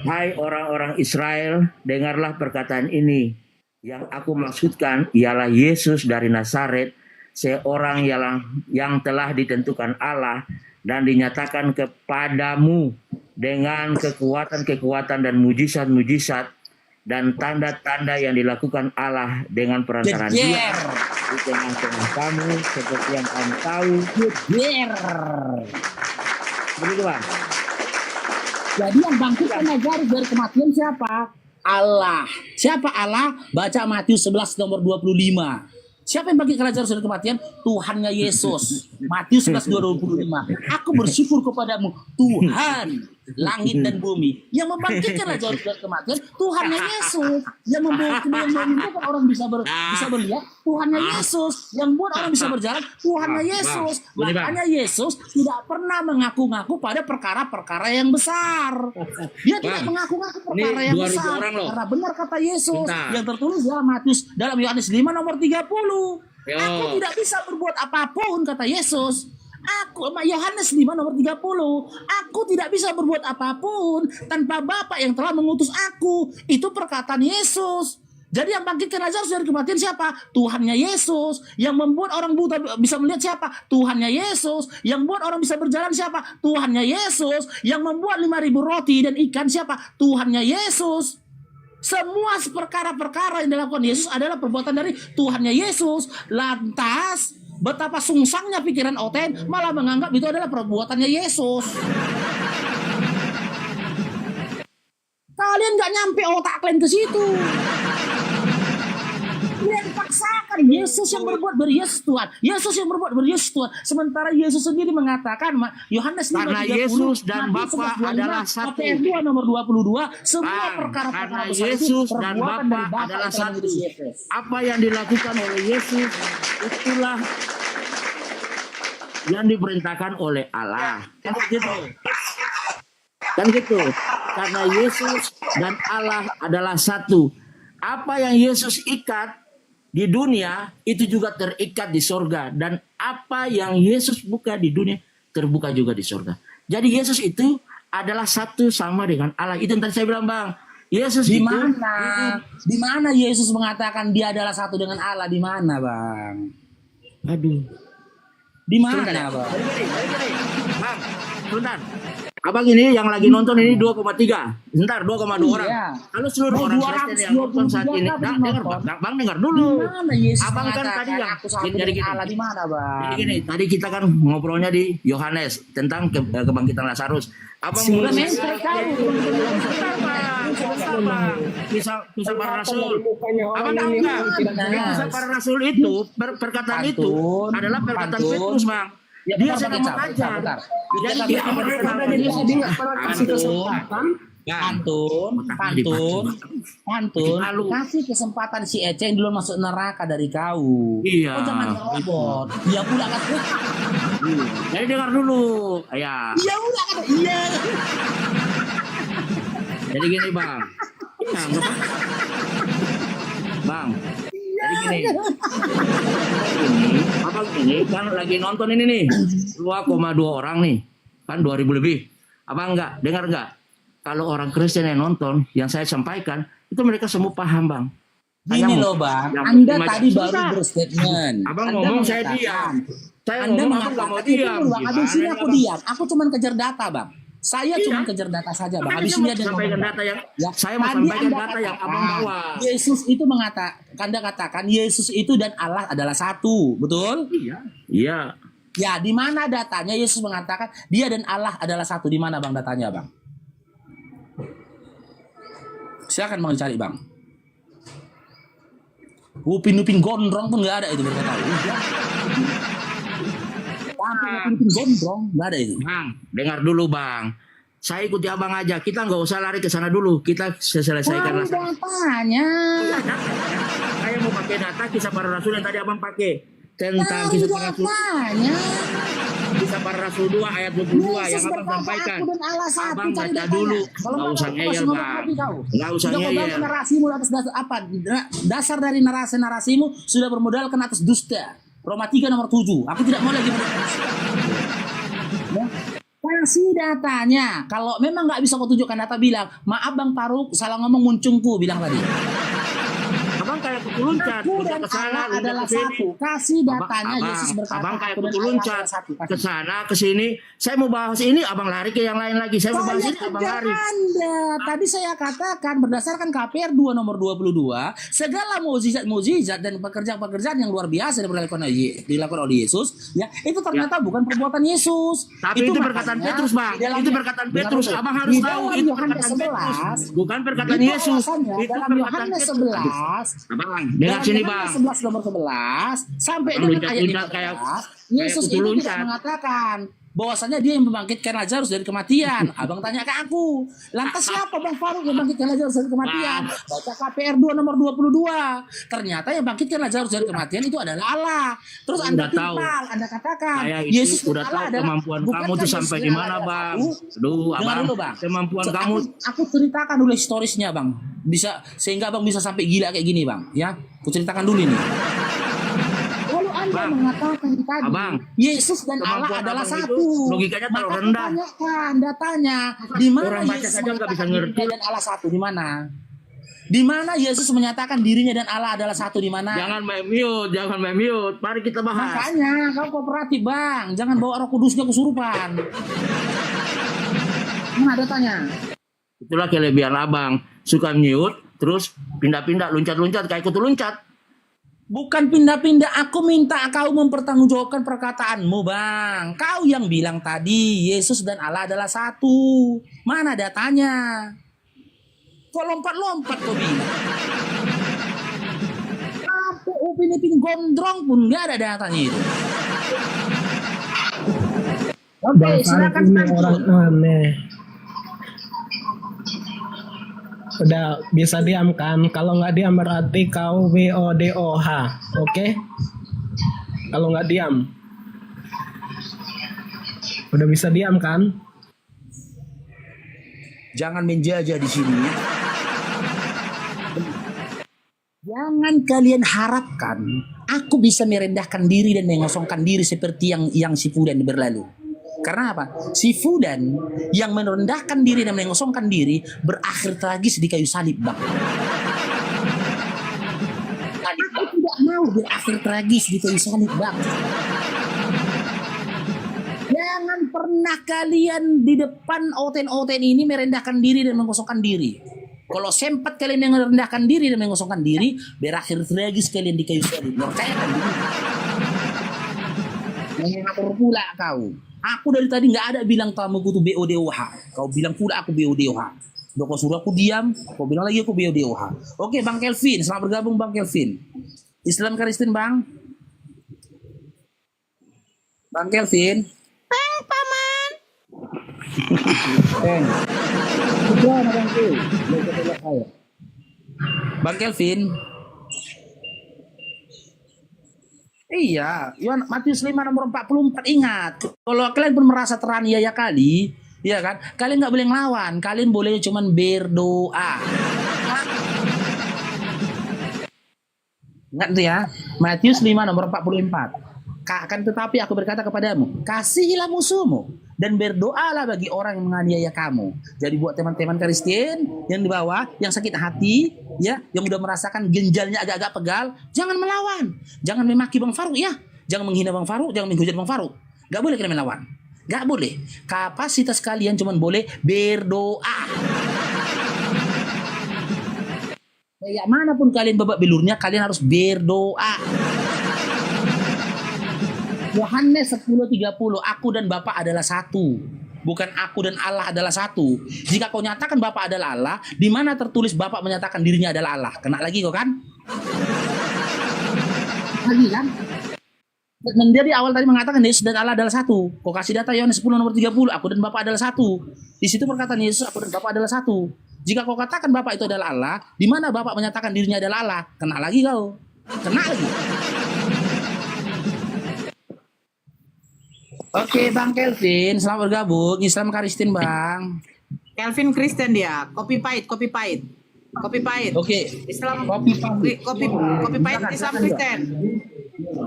Hai orang-orang Israel, dengarlah perkataan ini. Yang aku maksudkan ialah Yesus dari Nazaret, seorang yang telah ditentukan Allah dan dinyatakan kepadamu dengan kekuatan-kekuatan dan mujizat-mujizat dan tanda-tanda yang dilakukan Allah dengan perantaraan Dia Jejer. di tengah-tengah kamu seperti yang kamu tahu. Jejer. Begitu bang. Jadi yang bangkitkan Lazarus dari kematian siapa? Allah. Siapa Allah? Baca Matius 11 nomor 25. Siapa yang bangkitkan Lazarus dari kematian? Tuhannya Yesus. Matius 11 25. Aku bersyukur kepadamu Tuhan langit dan bumi yang membangkitkan Lazarus dari kematian. Tuhannya Yesus yang membuat orang bisa melihat. Tuhannya Yesus yang buat orang bisa berjalan. Tuhannya Yesus. Bang. Makanya Yesus tidak pernah mengaku-ngaku pada perkara-perkara yang besar. Dia tidak Bang, mengaku-ngaku ini perkara yang 2.000 besar. orang loh. Karena benar kata Yesus Bentar. yang tertulis dalam Yohanes 5 nomor 30. Yo. Aku tidak bisa berbuat apapun kata Yesus. Aku, Yohanes 5 nomor 30, aku tidak bisa berbuat apapun tanpa Bapa yang telah mengutus aku. Itu perkataan Yesus. Jadi yang bangkitkan Lazarus dari kematian siapa? Tuhannya Yesus. Yang membuat orang buta bisa melihat siapa? Tuhannya Yesus. Yang membuat orang bisa berjalan siapa? Tuhannya Yesus. Yang membuat 5.000 roti dan ikan siapa? Tuhannya Yesus. Semua perkara-perkara yang dilakukan Yesus adalah perbuatan dari Tuhannya Yesus. Lantas betapa sungsangnya pikiran Oten malah menganggap itu adalah perbuatannya Yesus. Kalian nggak nyampe otak kalian ke situ. Kalian paksakan Yesus yang berbuat beryesus Tuhan. Yesus yang berbuat beryesus Tuhan. Sementara Yesus sendiri mengatakan, Yohanes 5:30, Karena Yesus dan Bapa adalah satu. KPR 2 nomor 22, semua perkara-perkara Karena besar itu Yesus dan perbuatan Bapa dari Bapa adalah yang telah satu. mengutus Yesus. Apa yang dilakukan oleh Yesus itulah yang diperintahkan oleh Allah. Kan gitu. Kan gitu. Karena Yesus dan Allah adalah satu. Apa yang Yesus ikat di dunia itu juga terikat di sorga. Dan apa yang Yesus buka di dunia terbuka juga di sorga. Jadi Yesus itu adalah satu sama dengan Allah. Itu yang tadi saya bilang, Bang. Yesus Di itu mana? Di mana Yesus mengatakan dia adalah satu dengan Allah? Di mana, Bang? aduh. Di mana, Sebentar, Bang? Bang, sebentar. Abang ini yang lagi nonton ini 2,3. Sebentar, 2,2 orang. Iya. Kalau seluruh Mau orang Kristen yang nonton saat 223 ini, kan dengar, nonton. Bang, dengar dulu. Di mana Yesus Abang kan mengatakan tadi yang aku satu jadi dengan gini. Allah? Di mana, Bang? Jadi gini, tadi kita kan ngobrolnya di Yohanes tentang kebangkitan Lazarus. Abang Sudah mau mentor kau. sebentar, Bang. Kisah para rasul. Abang tahu nggak? Kisah para rasul itu perkataan itu Pantun, adalah perkataan pantun. Petrus, Bang. Ya, Dia bentar, sedang bentar, mengajar. bentar. Jadi Bentar, dia bentar, bentar, berkenaan Karena dia nggak pernah kasih kesempatan. Pantun, kasih kesempatan si Ece yang dulu masuk neraka dari kau. Iya. Kau jangan robot. Dia pula kata, Jadi dengar dulu. Ya. iya pula kata, iya. Jadi gini, Bang. Ya, nggak apa-apa. Bang. Jadi gini. Abang ini kan lagi nonton ini nih. 2,2 orang nih. Kan 2.000 lebih. Abang dengar enggak? Kalau orang Kristen yang nonton, yang saya sampaikan, itu mereka semua paham, Bang. Gini loh, Bang. yang Anda macam- tadi baru Sebentar. berstatement. Abang Anda ngomong, saya mengatakan- diam. Saya Anda ngomong, aku nggak mau mengatakan itu diam. dulu, Bang. Habis ini Gimana, aku Bang? diam. Aku cuma kejar data, Bang. Saya Iya. cuma kejar data saja, Bang. Makanya Habis saya ini mau ada yang sampaikan ngomong, data yang ya. saya mau Tadi sampaikan Anda data yang katakan, Abang bawa. Yesus itu Anda katakan Yesus itu dan Allah adalah satu, betul? Iya. Iya. Ya, di mana datanya Yesus mengatakan dia dan Allah adalah satu? Di mana, Bang, datanya, Bang? Silakan Bang cari, Bang. Upin-upin gondrong pun nggak ada itu berkata. Upin-upin gondrong nggak ada itu. Bang, dengar dulu, Bang. Saya ikuti Abang aja. Kita nggak usah lari ke sana dulu. Kita selesaikan Wah, datanya. Saya mau pakai data kisah para rasul yang tadi Abang pakai tentang kisah para rasul. Datanya. Kisah para rasul 2 ayat 22 yang Yesus Abang berkata, sampaikan. "Aku dan Allah satu." Abang Cari baca datanya. dulu. Kalau Nggak nggak, usah aku ngeyel, masih ngomong Bang. lagi kau. Nggak usah Sudah kau ngeyel. bangun narasimu atas dasar apa? Dasar dari narasi-narasimu sudah bermodalkan atas dusta. Roma 3 nomor 7. Aku tidak mau lagi kasih datanya. Kalau memang nggak bisa kau tunjukkan data, bilang, maaf Bang Faruk, salah ngomong muncungku, bilang tadi. Abang kayak kutu loncat, Aku loncat dan ke sana, Allah loncat adalah ke sini. satu. Kasih datanya. Yesus berkata, Abang kayak "Aku dan kutu Allah loncat adalah satu." Kasih. ke sana, ke sini. Saya mau bahas ini, Abang lari ke yang lain lagi. Saya mau bahas Saya ini, Abang kejar lari. Anda. Tadi saya katakan berdasarkan KPR 2 nomor 22, segala mukjizat dan pekerjaan-pekerjaan yang luar biasa yang dilakukan oleh Yesus, ya, itu ternyata bukan perbuatan Yesus. Tapi itu makanya perkataan Petrus, Bang. di dalam- Itu perkataan Dengar Petrus. dulu. Abang harus Di tahu dalam itu Yohanes perkataan Petrus. 11, Bukan perkataan itu Yesus. alasannya, Itu dalam perkataan Yohanes Petrus. 11, Abang, dengar sini, Bang. 11 nomor 11 sampai Abang dengan ayat loncat-loncat 15, kayak Yesus kutu itu loncat. tidak mengatakan bahwasanya dia yang membangkitkan Lazarus dari kematian. Abang tanya ke aku, lantas siapa Bang Faruk yang membangkitkan Lazarus dari kematian? Baca KPR 2 nomor 22. Ternyata yang bangkitkan Lazarus dari kematian itu adalah Allah. Terus Anda Udah tahu. timpal, Anda katakan Saya itu Yesus udah dan tahu Allah adalah, kemampuan bukankah kamu tuh Yesus sampai dan di Allah mana, adalah Bang. satu? Aduh, Dengar Abang. dulu, Bang. Kemampuan So, kamu. aku ceritakan dulu historisnya, Bang. Sehingga Bang bisa sampai gila kayak gini, Bang. Ya, aku ceritakan dulu ini. Lalu Anda Abang. mengatakan tadi, Abang. Yesus dan Allah Kemampuan adalah abang itu satu. logikanya terlalu Maka rendah. tanyakan, datanya, di mana Orang baca Yesus saja nggak bisa menyatakan ngerti. dirinya dan Allah satu? Di mana? Di mana Yesus menyatakan dirinya dan Allah adalah satu? Di mana? Jangan main mute. Mari kita bahas. Makanya kau kooperatif bang, jangan bawa Roh Kudusnya kesurupan. Mana datanya? Itulah kelebihan abang. Suka mute, terus pindah-pindah, loncat-loncat, kayak kutu loncat. Bukan pindah-pindah, aku minta kau mempertanggungjawabkan perkataanmu bang. Kau yang bilang tadi Yesus dan Allah adalah satu. Mana datanya? Kok lompat-lompat kau bilang? Apa Upin Ipin gondrong pun nggak ada datanya itu. Oke, Bang Farid silakan ini lanjut. orang aneh. Udah bisa diam kan? Kalau nggak diam berarti kau WODOH, oke? Kalau nggak diam, udah bisa diam kan? Jangan menjajah di sini. Ya. Jangan kalian harapkan aku bisa merendahkan diri dan mengosongkan diri seperti yang si Fudan berlalu. Karena apa? Si Fudan yang merendahkan diri dan mengosongkan diri berakhir tragis di kayu salib, bang. Aku tidak mau berakhir tragis di kayu salib, bang. Jangan pernah kalian di depan oten-oten ini merendahkan diri dan mengosongkan diri. Kalau sempat kalian merendahkan diri dan mengosongkan diri, berakhir tragis kalian di kayu salib. Percayakan diri. Mengatur pula kau. Aku dari tadi nggak ada bilang tamuku tuh BODOH. Kau bilang pula aku BODOH. Udah kau suruh aku diam, kau bilang lagi aku BODOH. Oke, Bang Kelvin, selamat bergabung Bang Kelvin. Islam Kristen Bang. Bang Kelvin. Paman. Bang Kelvin. Iya, Matius 5 nomor 44 ingat. Kalau kalian pun merasa teraniaya kali, ya kan? Kalian nggak boleh ngelawan, kalian boleh cuman berdoa. Ingat tuh ya, Matius 5 nomor 44. Akan tetapi aku berkata kepadamu, kasihilah musuhmu dan berdoalah bagi orang yang menganiaya kamu. Jadi buat teman-teman Kristen yang di bawah, yang sakit hati, ya, yang udah merasakan genjalnya agak-agak pegal, jangan melawan, jangan memaki Bang Faruk ya, jangan menghina Bang Faruk, jangan menghujat Bang Faruk. Gak boleh kalian melawan, gak boleh. Kapasitas kalian cuma boleh berdoa. Kayak manapun kalian babak belurnya, kalian harus berdoa. Yohanes 10:30, aku dan Bapa adalah satu. Bukan aku dan Allah adalah satu. Jika kau nyatakan Bapa adalah Allah, di mana tertulis Bapa menyatakan dirinya adalah Allah? Kena lagi kau kan? Lagi kan? Dan dia di awal tadi mengatakan Yesus dan Allah adalah satu. Kau kasih data Yohanes 10 nomor 30, aku dan Bapa adalah satu. Di situ perkataan Yesus, aku dan Bapa adalah satu. Jika kau katakan Bapa itu adalah Allah, di mana Bapa menyatakan dirinya adalah Allah? Kena lagi kau. Kena lagi. Oke, Bang Kelvin, selamat bergabung. Islam Kristen, Bang. Kelvin Kristen dia. Copy pahit. Oke. Islam Copy pahit. copy pahit Islam Kristen.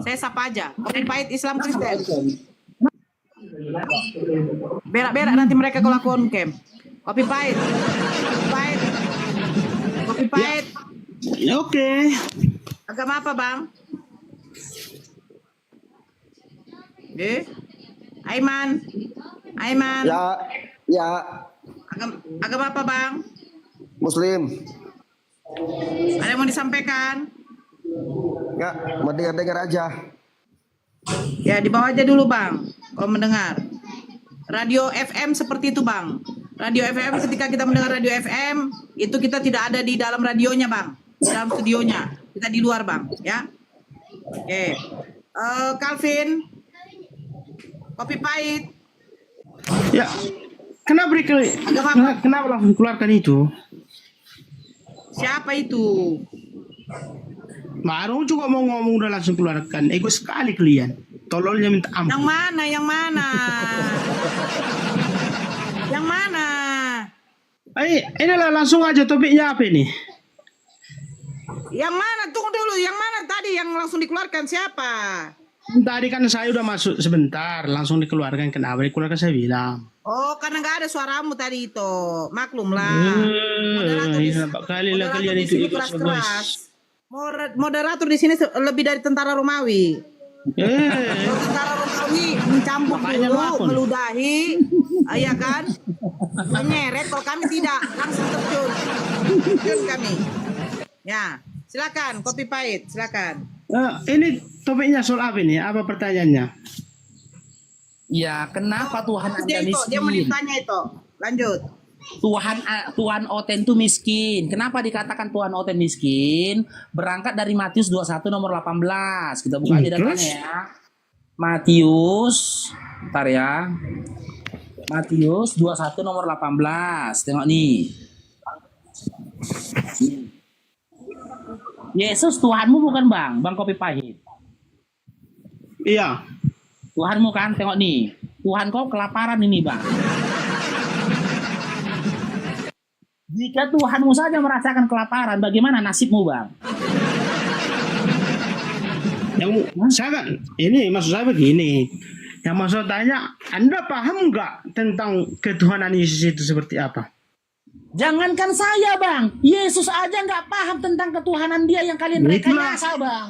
Saya sapa aja. Copy pahit Islam Kristen. Berak-berak nanti mereka kelakuan camp. Copy pahit. Ya, oke. Agama apa, Bang? Aiman. Ya, Agama apa, Bang? Muslim. Ada yang mau disampaikan? Ya, mendengar-dengar aja. Ya, di bawah aja dulu, Bang. Kalau mendengar. Radio FM seperti itu, Bang. Radio FM, ketika kita mendengar radio FM, itu kita tidak ada di dalam radionya, Bang. Di dalam studionya. Kita di luar, Bang. Ya. Oke. Calvin. Kopi pahit. Ya, kenapa kenapa langsung keluarkan itu? Siapa itu? Baru juga mau ngomong udah langsung keluarkan. Ego sekali kalian. Tololnya minta Yang ampun. mana? Yang mana? Inilah langsung aja topiknya apa ini? Yang mana? Tunggu dulu. Yang mana tadi yang langsung dikeluarkan? Siapa? Tadi kan saya udah masuk sebentar, langsung dikeluarkan. Kenapa dikeluarkan saya bilang? Oh, karena nggak ada suaramu tadi itu. Maklumlah. Moderator di- Nampak kali lah moderator kalian di itu sini ikut keras-keras. guys. Moderator di sini lebih dari tentara Romawi. Eh, Tentara Romawi mencampur Makanya dulu, lapor. meludahi, ya kan? Menyeret. Kalau kami tidak, langsung terjun. Terjun kami. Ya, silakan. Kopi pahit, silakan. ini topiknya soal apa ini? Apa pertanyaannya? Ya, kenapa Tuhan Dia Anda itu, dia mau miskin? ditanya itu. Lanjut. Tuhan Oten itu miskin. Kenapa dikatakan Tuhan Oten miskin? Berangkat dari Matius 21 nomor 18. Kita buka aja datanya Terus? ya. Matius, bentar ya. Matius 21 nomor 18. Tengok nih. Yesus Tuhanmu bukan Bang? Bang Kopi Pahit. Iya. Tuhanmu kan, tengok nih. Tuhan kau kelaparan ini Bang. Jika Tuhanmu saja merasakan kelaparan, bagaimana nasibmu Bang? Yang saya kan ini maksud saya begini. Yang maksud tanya, Anda paham nggak tentang ketuhanan Yesus itu seperti apa? Jangankan saya Bang, Yesus aja nggak paham tentang ketuhanan dia yang kalian Itulah. rekayasa Bang.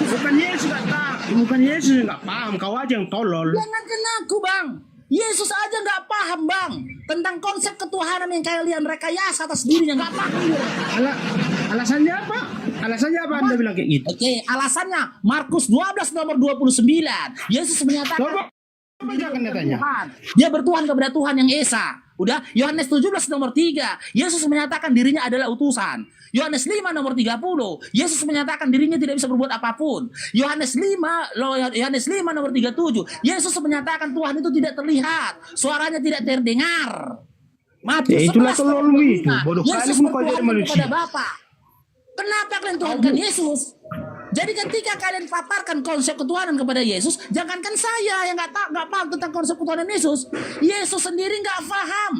Bukan Yesus nggak tahu, bukan Yesus yang nggak paham, kau aja yang tolol. Jangankan aku Bang, Yesus aja nggak paham Bang tentang konsep ketuhanan yang kalian rekayasa atas dirinya, nggak paham dia. Alasannya apa? Alasannya apa Anda bilang kayak gitu? Oke, alasannya Markus 12 nomor 29. Yesus menyatakan Coba bacakan datanya. Tuhan. Dia bertuhan kepada Tuhan yang Esa. Udah, Yohanes 17 nomor 3. Yesus menyatakan dirinya adalah utusan. Yohanes 5 nomor 30. Yesus menyatakan dirinya tidak bisa berbuat apapun. Yohanes 5 nomor 37. Yesus menyatakan Tuhan itu tidak terlihat, suaranya tidak terdengar. Matius Ya, itulah 11 nomor tolol itu. 25. Bodoh kali Yesus pun kau jadi bertuhan manusia. kepada Bapa. Kenapa kalian tuhankan Yesus? Jadi ketika kalian paparkan konsep ketuhanan kepada Yesus, jangankan saya yang nggak paham tentang konsep ketuhanan Yesus, Yesus sendiri nggak paham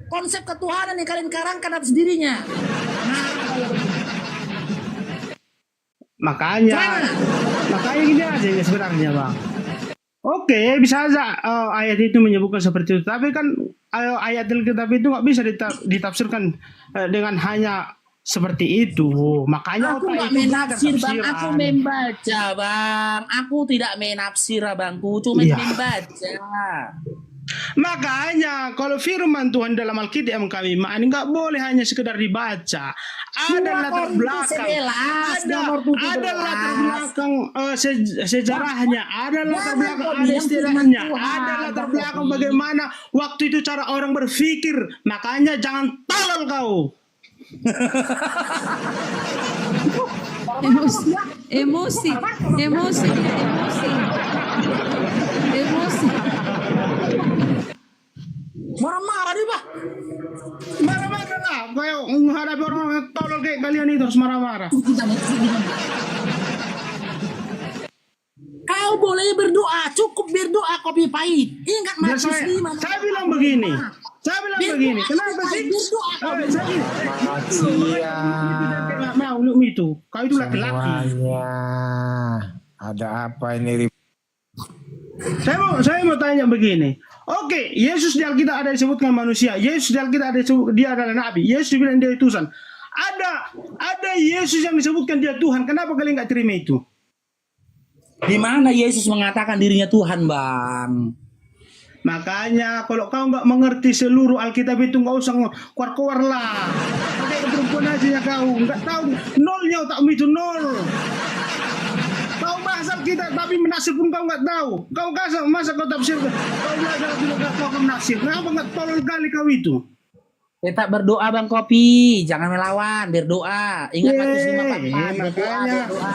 konsep ketuhanan yang kalian karangkan atas dirinya. Makanya gini aja ya sebenarnya Bang. Oke, bisa aja ayat itu menyebutkan seperti itu. Tapi kan ayat Alkitab itu nggak bisa ditafsirkan dengan hanya seperti itu. Makanya Aku otak nggak itu menafsir ada bang, aku tafsiran. membaca bang. Aku tidak menafsir bangku, cuma Iya. membaca. Makanya kalau firman Tuhan dalam Alkitab yang kami imani nggak boleh hanya sekedar dibaca. Ada latar belakang, ada latar belakang sejarahnya, ada latar belakang ada istilahnya, ada latar belakang bagaimana waktu itu cara orang berpikir. Makanya jangan tolol kau. Emosi. Marah-marah dia bah. Marah-marah lah, kayak menghadapi orang yang tolol kayak kalian itu harus marah-marah. Kau boleh berdoa, cukup berdoa Kopi Pahit. Ingat Ya, Matius 5. saya bilang begini. Kenapa sih? Nggak mau lu itu. Kau itu laki-laki. Semuanya. Ada apa ini? Saya mau tanya begini. Oke, Yesus di Alkitab ada disebutkan manusia. Yesus di Alkitab ada disebut dia adalah nabi. Yesus bilang dia utusan. Ada Yesus yang disebutkan dia Tuhan. Kenapa kalian nggak terima itu? Di mana Yesus mengatakan dirinya Tuhan, Bang? Makanya kalau kau nggak mengerti seluruh Alkitab itu nggak usah keluar lah. Kayak perempuan aja ya kau nggak tahu nolnya otakmu itu nol. Kau bahas Alkitab tapi menafsir pun kau nggak tahu. Kau kasar masa kau tafsir? Kau belajar juga nggak tahu kau menafsir. Kenapa nggak tolol kali kau itu? Tetap berdoa Bang Kopi, jangan melawan, berdoa. Ingat Matius 5:4, berdoa, makanya. berdoa.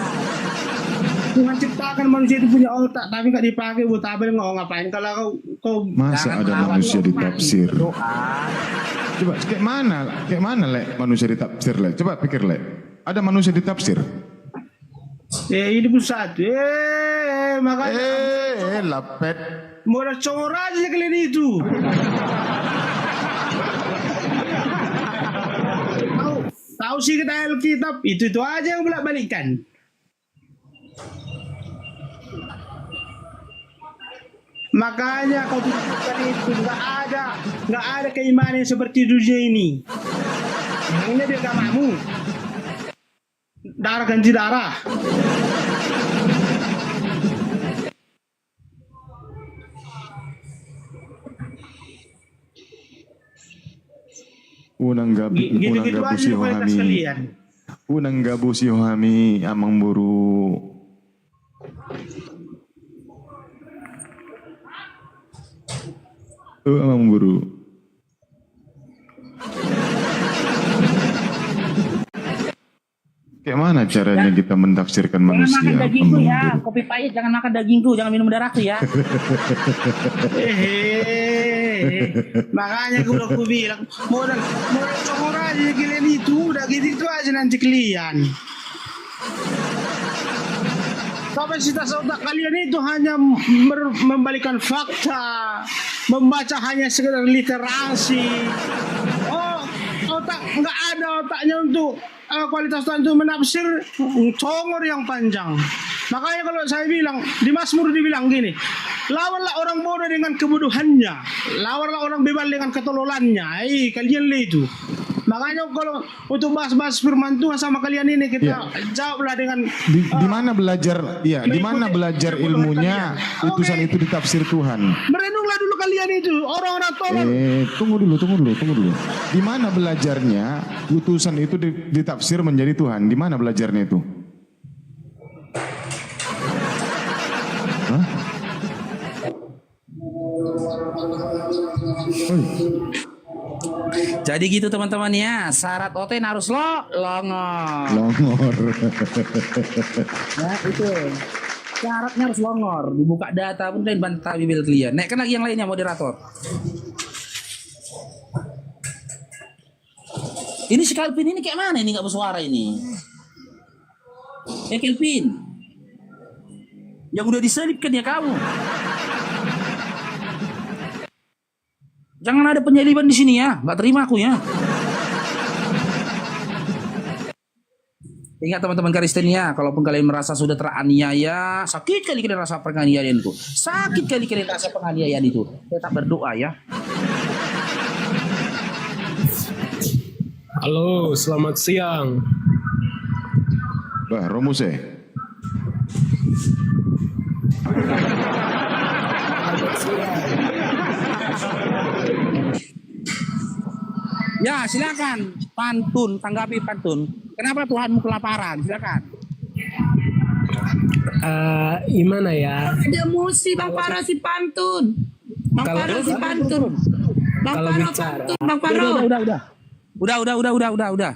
Tuhan ciptakan manusia itu punya otak tapi nggak dipakai buat apa? Nggak ngapain? Kalau kau Masa Jangan ada melawan manusia Tuhan. ditafsir? Berdoa. Coba kayak mana lek manusia ditafsir lek? Coba pikir lek. Ada manusia ditafsir? ini pun satu. Makanya Lapet. mau ada congor aja kalian itu. Tahu sih kita Alkitab itu aja yang bolak balikan. Makanya kau tunjukkan itu nggak ada keimanan seperti dunia ini. Emangnya dia agamamu? Darah ganti darah. Gitu-gitu aja si kualitas kalian. Unang gabu si Hohami amang buru. Amang buru. Kayak mana caranya kita mentafsirkan Jangan manusia? makan dagingku Amang ya, buru? kopi pahit jangan makan dagingku, jangan minum darahku ya. Makanya gue udah bilang modal congor aja kalian itu udah gitu aja nanti kalian. Kapasitas otak kalian itu hanya membalikan fakta, membaca hanya sekedar literasi. Oh, otak nggak ada otaknya untuk kualitas otak untuk menafsir congor yang panjang. Makanya kalau saya bilang di Mazmur dibilang gini, lawanlah orang bodoh dengan kebodohannya, lawanlah orang bebal dengan ketololannya. Kalian lihat itu. Makanya kalau untuk bahas-bahas firman Tuhan sama kalian ini kita jawablah dengan di mana belajar di mana belajar ilmunya utusan itu ditafsir Tuhan. Merenunglah dulu kalian itu orang-orang tolol. Tunggu dulu. Di mana belajarnya utusan itu ditafsir menjadi Tuhan? Di mana belajarnya itu? Hah? Jadi gitu teman-teman ya, syarat OTN harus longor. Longor. Nah itu syaratnya harus longor, dibuka data pun dan bantah bibir kalian. Naikkan lagi yang lainnya moderator. Ini si Calvin ini kayak mana ini nggak bersuara ini? Calvin, yang udah diselipkan ya kamu. Jangan ada penyeliban di sini ya, nggak terima aku ya. Ingat teman-teman Kristen ya, kalaupun kalian merasa sudah teraniaya, sakit kali kalian rasa penganiayaan itu, sakit kali kalian rasa penganiayaan itu, tetap berdoa ya. Halo, selamat siang. Bah, Romuse. Ya silakan pantun, tanggapi pantun. Kenapa Tuhanmu kelaparan? Silakan. Gimana ya? Ada musi Bang Faro si pantun. Bang Kalau- Faro si pantun. Bang kalau Faro bicara- pantun. Bang Faro. Udah.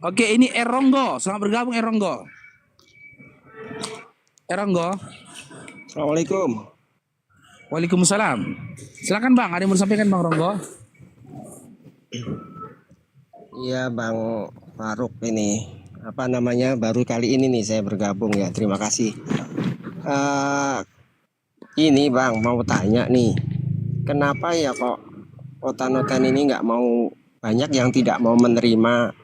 Oke, ini Eronggo. Selamat bergabung Eronggo. Assalamualaikum. Waalaikumsalam. Silakan Bang, ada yang mau disampaikan Bang Ronggo? Iya Bang Faruk ini apa namanya baru kali ini nih saya bergabung ya. Terima kasih. Ini Bang mau tanya nih, kenapa ya kok otan-otan ini nggak mau banyak yang tidak mau menerima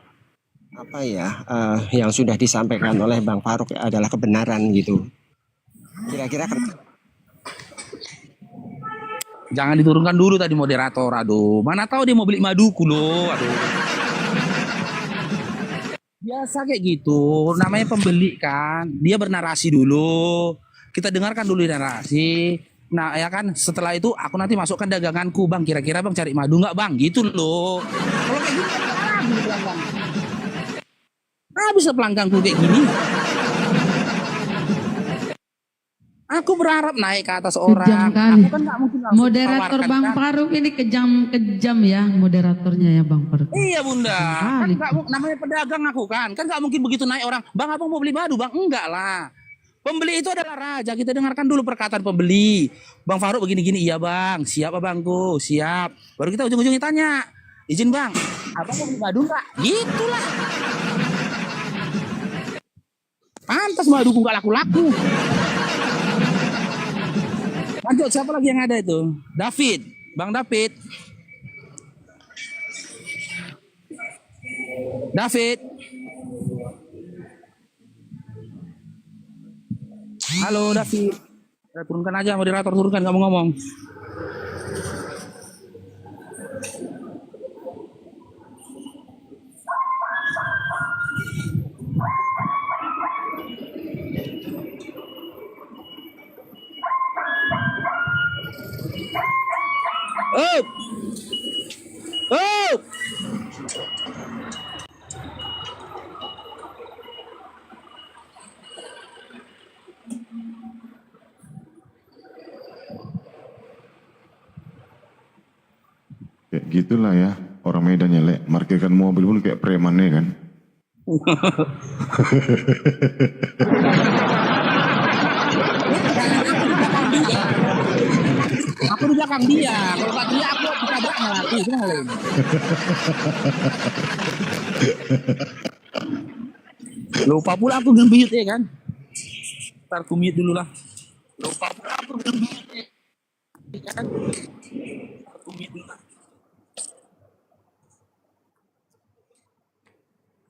apa ya yang sudah disampaikan oleh Bang Faruk adalah kebenaran gitu. Kira-kira Jangan diturunkan dulu tadi moderator. Aduh, mana tahu dia mau beli maduku loh. Aduh. Biasa kayak gitu, namanya pembeli kan. Dia bernarasi dulu. Kita dengarkan dulu narasi. Nah ya kan, setelah itu aku nanti masukkan daganganku Bang. Kira-kira Bang cari madu nggak Bang? Gitu loh. Kalau kayak gini kan pelanggan. Bisa pelangganku kayak gini. Aku berharap naik ke atas orang. Kejam kali. Aku kan nggak mungkin langsung Moderator tawarkan, Bang kan? Faruk ini kejam ya moderatornya ya Bang Faruk. Iya Bunda, kan Kali. namanya pedagang aku kan nggak mungkin begitu naik orang. Bang abang mau beli madu Bang? Enggak lah. Pembeli itu adalah raja. Kita dengarkan dulu perkataan pembeli. Bang Faruk begini-gini, iya Bang. Siap abangku, siap. Baru kita ujung-ujungnya tanya, izin Bang, abang mau beli madu nggak? Gitulah. Pantas maduku nggak laku-laku. Lanjut, siapa lagi yang ada itu? David, Bang David. Halo David. Turunkan aja moderator, turunkan kamu ngomong. Oh. Oh. Kayak gitulah ya orang Medan ya, Lek. Parkirkan mobil pun kayak premannya kan. Aku di belakang dia. Kalau nggak dia aku ditabrak malah aku. Gimana lain? Lupa pula aku nge-mute ya kan. Ntar aku mute dulu lah. Lupa pula aku nge-mute ya kan. Aku mute dulu lah.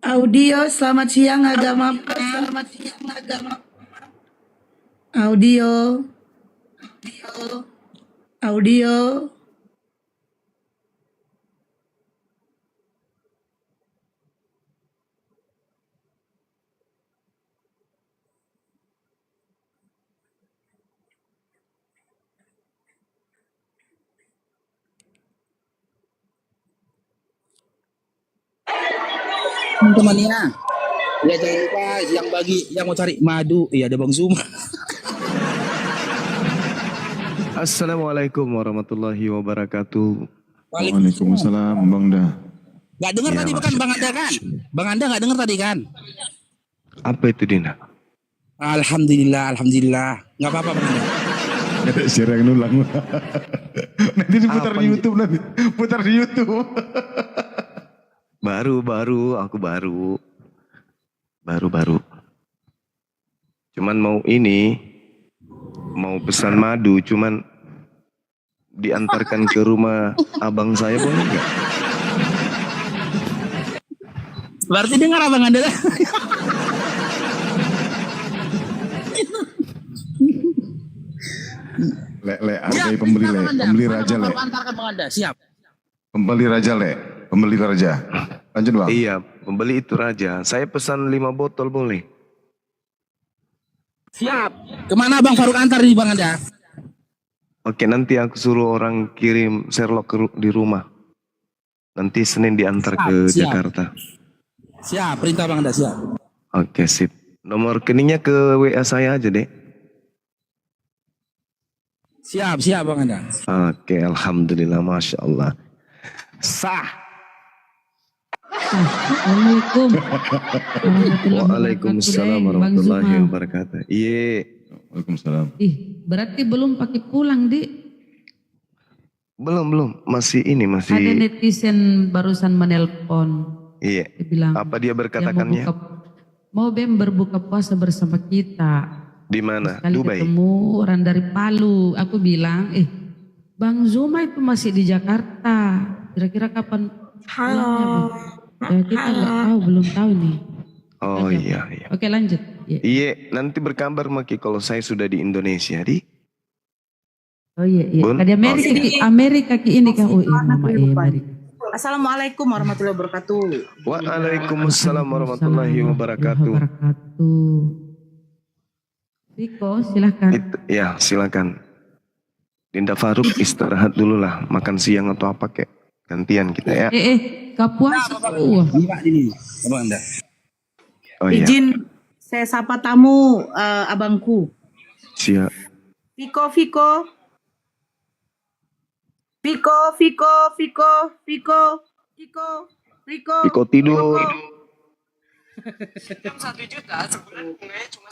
Audio, selamat siang agama. Selamat siang agama. Audio. Audio. Teman-temannya. Ya jangan lupa yang mau cari madu, iya ada Bang Zuma. Assalamualaikum warahmatullahi wabarakatuh. Waalaikumsalam Bang Da. Gak dengar Ya, tadi bukan Bang Anda kan? Bang Anda gak dengar tadi kan? Apa itu Dina? Alhamdulillah. Gak apa-apa Bang Anda. Share yang ulang. Nanti diputar Apa di YouTube nanti. Putar di YouTube. Aku baru. Cuman mau pesan madu, cuman diantarkan ke rumah abang saya boleh nggak? Berarti dengar Abang Anda. Lek, hargai pembeli Lek. Pembeli raja Lek. Baru antarkan Bang Anda, siap. Pembeli raja Lek. Pembeli raja. Lanjut Bang. Iya, pembeli itu raja. Saya pesan 5 botol boleh? Siap. Kemana Bang Faruk antar di Bang Anda? Oke, nanti aku suruh orang kirim Sherlock di rumah. Nanti Senin diantar ke Siap. Jakarta. Siap, perintah Bang Anda, siap. Oke, sip. Nomor rekeningnya ke WA saya aja, Dek. Siap Bang Anda. Oke, alhamdulillah, masya Allah. Sah. Assalamualaikum. Waalaikumsalam warahmatullahi wabarakatuh. Iya. Waalaikumsalam. Berarti belum pakai pulang, Di. Belum. Masih Ada netizen barusan menelpon. Iya. Dia bilang, Apa dia berkatakannya? Mau berbuka puasa bersama kita. Di mana? Sekali Dubai. ketemu orang dari Palu. Aku bilang, Bang Zuma itu masih di Jakarta. Kira-kira kapan pulangnya, Bang? Ya, kita nggak tahu, belum tahu nih. Oh iya. Oke, lanjut. Iya, nanti berkabar Maki kalau saya sudah di Indonesia, Di. Oh iya. Bun? Tadi Amerika ki ini kan. Oh iya, Mama Amerika. Assalamualaikum warahmatullahi wabarakatuh. Waalaikumsalam warahmatullahi wabarakatuh. Viko, silahkan. Ya, silakan. Dinda Faruk istirahat dulu lah, makan siang atau apa kek. Gantian kita ya. Kau puasa tuh. Ini, Abang Anda. Oh iya. Izin saya sapa tamu abangku. Siap. Viko. Viko tidur.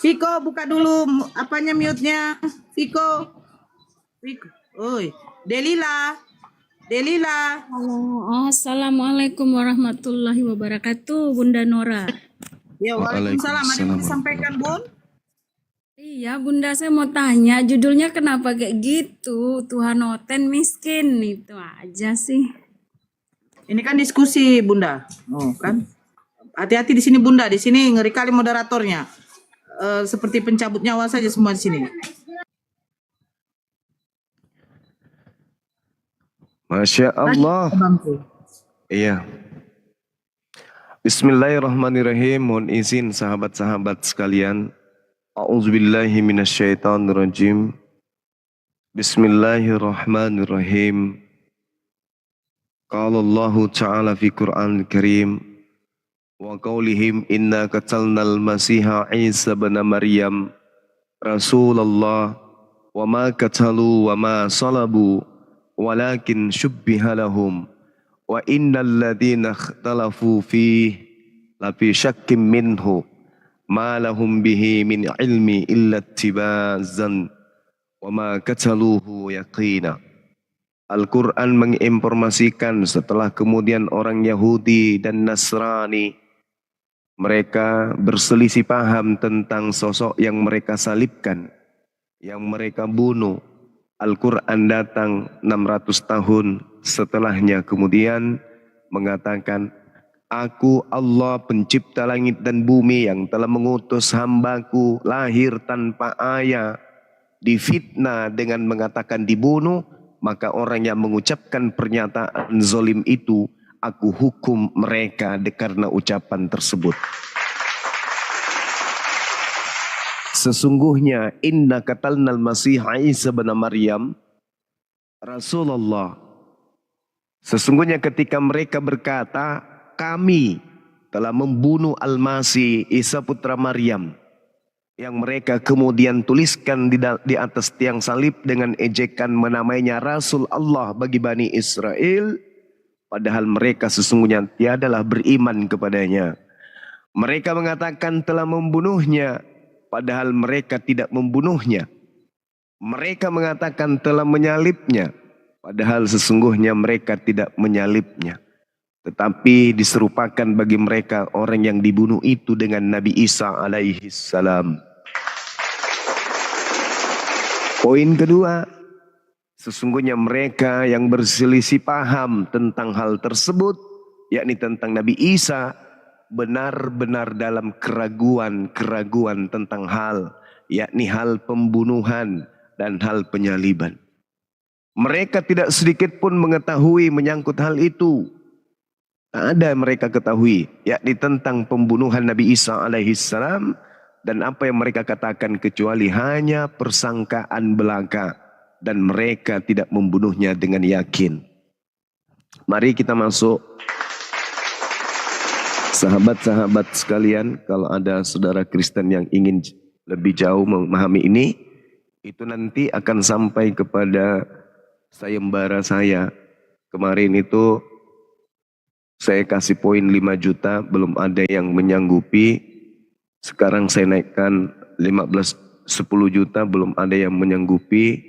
Viko buka dulu mute-nya. Viko. Oi, Delila. Halo, assalamualaikum warahmatullahi wabarakatuh, Bunda Nora. Ya, waalaikumsalam. Ada yang mau disampaikan, Bun? Iya, Bunda, saya mau tanya, judulnya kenapa kayak gitu? Tuhan Oten miskin, itu aja sih. Ini kan diskusi, Bunda. Oh, kan? Hati-hati di sini, Bunda. Di sini ngeri kali moderatornya. seperti pencabut nyawa saja semua di sini. Masya Allah. Iya. Bismillahirrahmanirrahim. Mohon izin sahabat-sahabat sekalian. A'udzubillahi minasyaitonirrajim. Bismillahirrahmanirrahim. Qala Allah Ta'ala fi Qur'an Karim wa qaulihim inna qatalnal masiha Isa bin Maryam Rasulullah wa ma qatalu wa ma salabu walakin syubbiha lahum wa innal ladzina ikhtalafu fihi lafi syakkim minhu ma lahum bihi min ilmi illa ittiba'an wa ma qataluhu yaqina. Al-Quran menginformasikan setelah kemudian orang Yahudi dan Nasrani mereka berselisih paham tentang sosok yang mereka salibkan, yang mereka bunuh. Al-Quran datang 600 tahun setelahnya kemudian mengatakan, Aku Allah pencipta langit dan bumi yang telah mengutus hambaku lahir tanpa ayah, difitnah dengan mengatakan dibunuh, maka orang yang mengucapkan pernyataan zolim itu, aku hukum mereka karena ucapan tersebut. Sesungguhnya inna qatalnal masiha Isa bin Maryam Rasulullah. Sesungguhnya ketika mereka berkata, kami telah membunuh Al-Masih Isa putra Maryam, yang mereka kemudian tuliskan di atas tiang salib dengan ejekan menamainya Rasul Allah bagi Bani Israel, padahal mereka sesungguhnya tiadalah beriman kepadanya. Mereka mengatakan telah membunuhnya, padahal mereka tidak membunuhnya. Mereka mengatakan telah menyalibnya, padahal sesungguhnya mereka tidak menyalibnya. Tetapi diserupakan bagi mereka orang yang dibunuh itu dengan Nabi Isa alaihi salam. Poin kedua, sesungguhnya mereka yang berselisih paham tentang hal tersebut, yakni tentang Nabi Isa, benar-benar dalam keraguan-keraguan tentang hal, yakni hal pembunuhan dan hal penyaliban. Mereka tidak sedikit pun mengetahui menyangkut hal itu. Tak ada mereka ketahui, yakni tentang pembunuhan Nabi Isa alaihissalam, dan apa yang mereka katakan kecuali hanya persangkaan belaka, dan mereka tidak membunuhnya dengan yakin. Mari kita masuk. Sahabat-sahabat sekalian, kalau ada saudara Kristen yang ingin lebih jauh memahami ini, itu nanti akan sampai kepada sayembara saya. Kemarin itu saya kasih poin 5 juta, belum ada yang menyanggupi. Sekarang saya naikkan 10 juta, belum ada yang menyanggupi.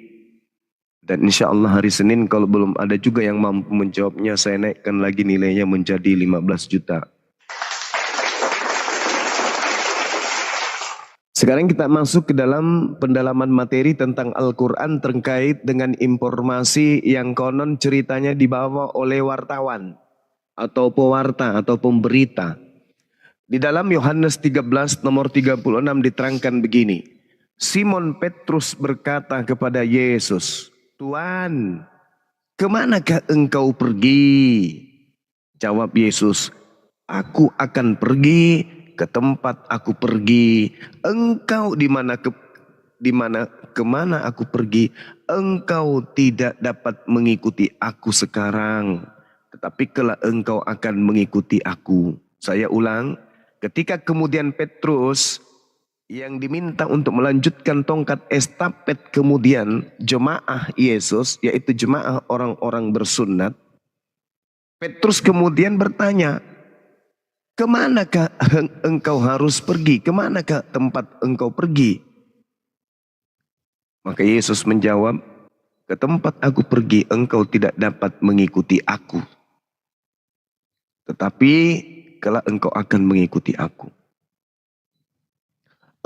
Dan insya Allah hari Senin kalau belum ada juga yang mampu menjawabnya, saya naikkan lagi nilainya menjadi 15 juta. Sekarang kita masuk ke dalam pendalaman materi tentang Al-Quran terkait dengan informasi yang konon ceritanya dibawa oleh wartawan atau pewarta atau pemberita. Di dalam Yohanes 13 nomor 36 diterangkan begini. Simon Petrus berkata kepada Yesus, Tuhan, kemanakah engkau pergi? Jawab Yesus, aku akan pergi ke tempat aku pergi. Engkau kemana aku pergi? Engkau tidak dapat mengikuti aku sekarang, tetapi kelak engkau akan mengikuti aku. Saya ulang, ketika kemudian Petrus yang diminta untuk melanjutkan tongkat estafet kemudian jemaah Yesus, yaitu jemaah orang-orang bersunat, Petrus kemudian bertanya, kemanakah engkau harus pergi? Kemanakah tempat engkau pergi? Maka Yesus menjawab, ke tempat aku pergi engkau tidak dapat mengikuti aku, tetapi kelak engkau akan mengikuti aku.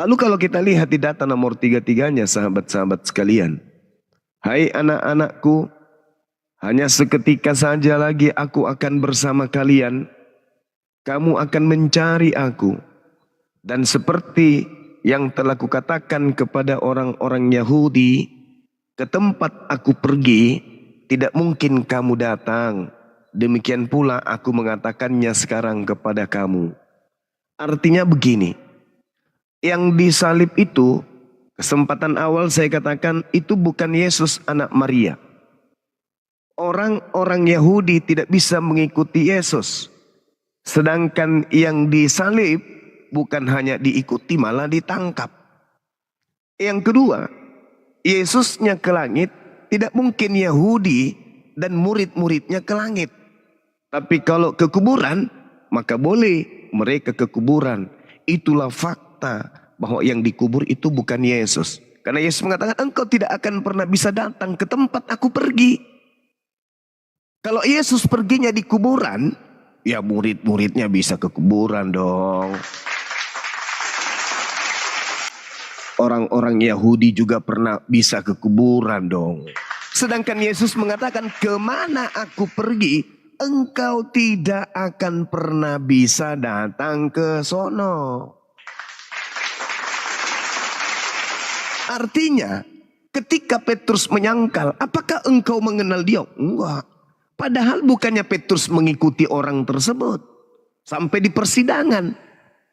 Lalu kalau kita lihat di data nomor 3-3-nya sahabat-sahabat sekalian. Hai anak-anakku, hanya seketika saja lagi aku akan bersama kalian. Kamu akan mencari aku. Dan seperti yang telah kukatakan kepada orang-orang Yahudi, ke tempat aku pergi, tidak mungkin kamu datang. Demikian pula aku mengatakannya sekarang kepada kamu. Artinya begini, yang disalib itu, kesempatan awal saya katakan itu bukan Yesus anak Maria. Orang-orang Yahudi tidak bisa mengikuti Yesus. Sedangkan yang disalib bukan hanya diikuti, malah ditangkap. Yang kedua, Yesusnya ke langit, tidak mungkin Yahudi dan murid-muridnya ke langit. Tapi kalau ke kuburan, maka boleh mereka ke kuburan. Itulah fakta bahwa yang dikubur itu bukan Yesus. Karena Yesus mengatakan, engkau tidak akan pernah bisa datang ke tempat aku pergi. Kalau Yesus perginya di kuburan, ya murid-muridnya bisa ke kuburan dong. Orang-orang Yahudi juga pernah bisa ke kuburan dong. Sedangkan Yesus mengatakan, kemana aku pergi, engkau tidak akan pernah bisa datang ke sono. Artinya, ketika Petrus menyangkal, apakah engkau mengenal dia? Enggak. Padahal bukannya Petrus mengikuti orang tersebut. Sampai di persidangan,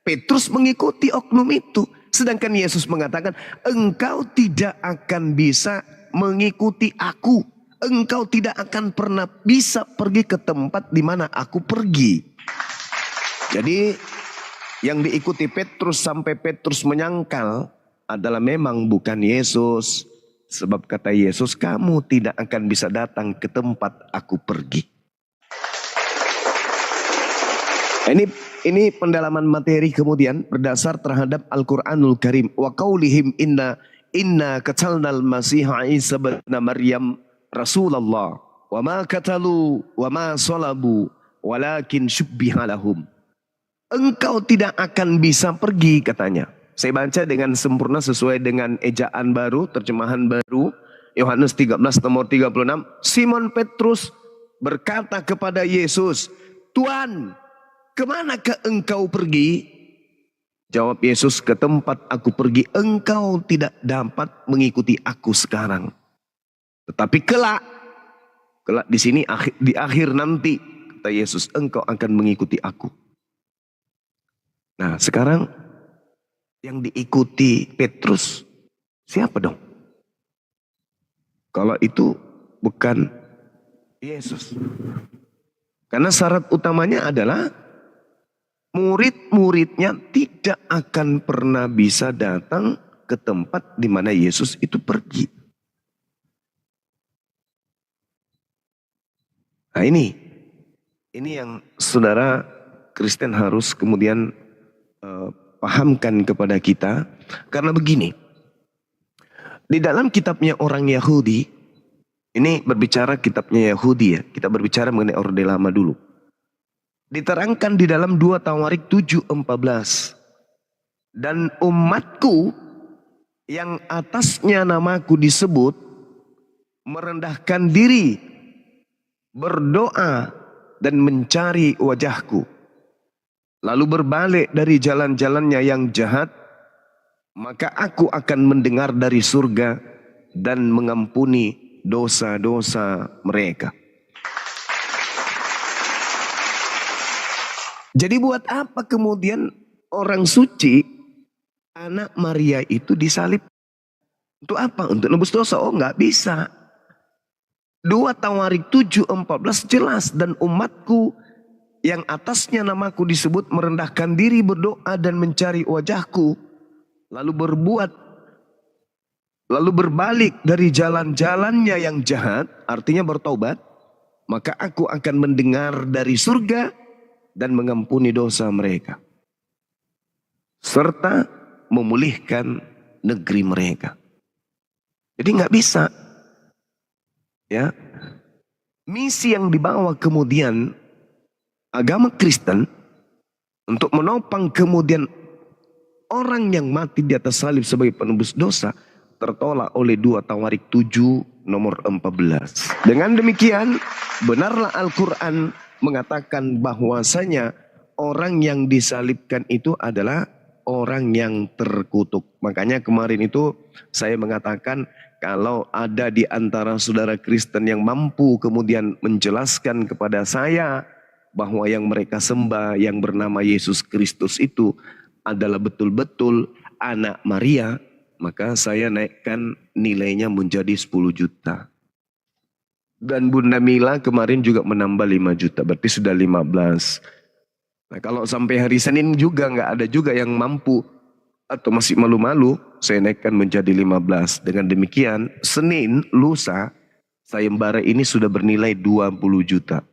Petrus mengikuti oknum itu. Sedangkan Yesus mengatakan, engkau tidak akan bisa mengikuti aku. Engkau tidak akan pernah bisa pergi ke tempat di mana aku pergi. Jadi yang diikuti Petrus sampai Petrus menyangkal adalah memang bukan Yesus. Sebab kata Yesus, kamu tidak akan bisa datang ke tempat aku pergi. Ini pendalaman materi kemudian berdasar terhadap Al-Quranul Karim. Wa qaulihim inna qatalnal Masiha Isa bin Maryam Rasulullah wa ma qatalu wa ma salabu walakin syubbiha lahum. Engkau tidak akan bisa pergi katanya. Saya baca dengan sempurna sesuai dengan ejaan baru, terjemahan baru, Yohanes 13 nomor 36. Simon Petrus berkata kepada Yesus, Tuhan, kemanakah engkau pergi? Jawab Yesus, ke tempat aku pergi engkau tidak dapat mengikuti aku sekarang. Tetapi kelak di sini di akhir nanti, kata Yesus, engkau akan mengikuti aku. Nah sekarang yang diikuti Petrus siapa dong? Kalau itu bukan Yesus. Karena syarat utamanya adalah murid-muridnya tidak akan pernah bisa datang ke tempat di mana Yesus itu pergi. Nah ini yang saudara Kristen harus kemudian pahamkan kepada kita. Karena begini, di dalam kitabnya orang Yahudi, ini berbicara kitabnya Yahudi ya, kita berbicara mengenai Orde Lama dulu. Diterangkan di dalam 2 Tawarik 7:14. Dan umatku yang atasnya namaku disebut, merendahkan diri, berdoa dan mencari wajahku, lalu berbalik dari jalan-jalannya yang jahat, maka aku akan mendengar dari surga dan mengampuni dosa-dosa mereka. Jadi buat apa kemudian orang suci, anak Maria itu disalib? Untuk apa? Untuk nebus dosa? Oh nggak bisa. 2 Tawarik 7:14 jelas, dan umatku yang atasnya namaku disebut merendahkan diri, berdoa dan mencari wajahku, lalu berbalik dari jalan-jalannya yang jahat, artinya bertobat, maka aku akan mendengar dari surga dan mengampuni dosa mereka, serta memulihkan negeri mereka. Jadi nggak bisa. Ya, misi yang dibawa kemudian agama Kristen untuk menopang kemudian orang yang mati di atas salib sebagai penebus dosa tertolak oleh 2 Tawarik 7 nomor 14. Dengan demikian, benarlah Al-Quran mengatakan bahwasanya orang yang disalibkan itu adalah orang yang terkutuk. Makanya kemarin itu saya mengatakan kalau ada di antara saudara Kristen yang mampu kemudian menjelaskan kepada saya bahwa yang mereka sembah yang bernama Yesus Kristus itu adalah betul-betul anak Maria, maka saya naikkan nilainya menjadi 10 juta. Dan Bunda Mila kemarin juga menambah 5 juta, berarti sudah 15. Nah kalau sampai hari Senin juga nggak ada juga yang mampu atau masih malu-malu, saya naikkan menjadi 15. Dengan demikian, Senin, lusa, sayembara ini sudah bernilai 20 juta.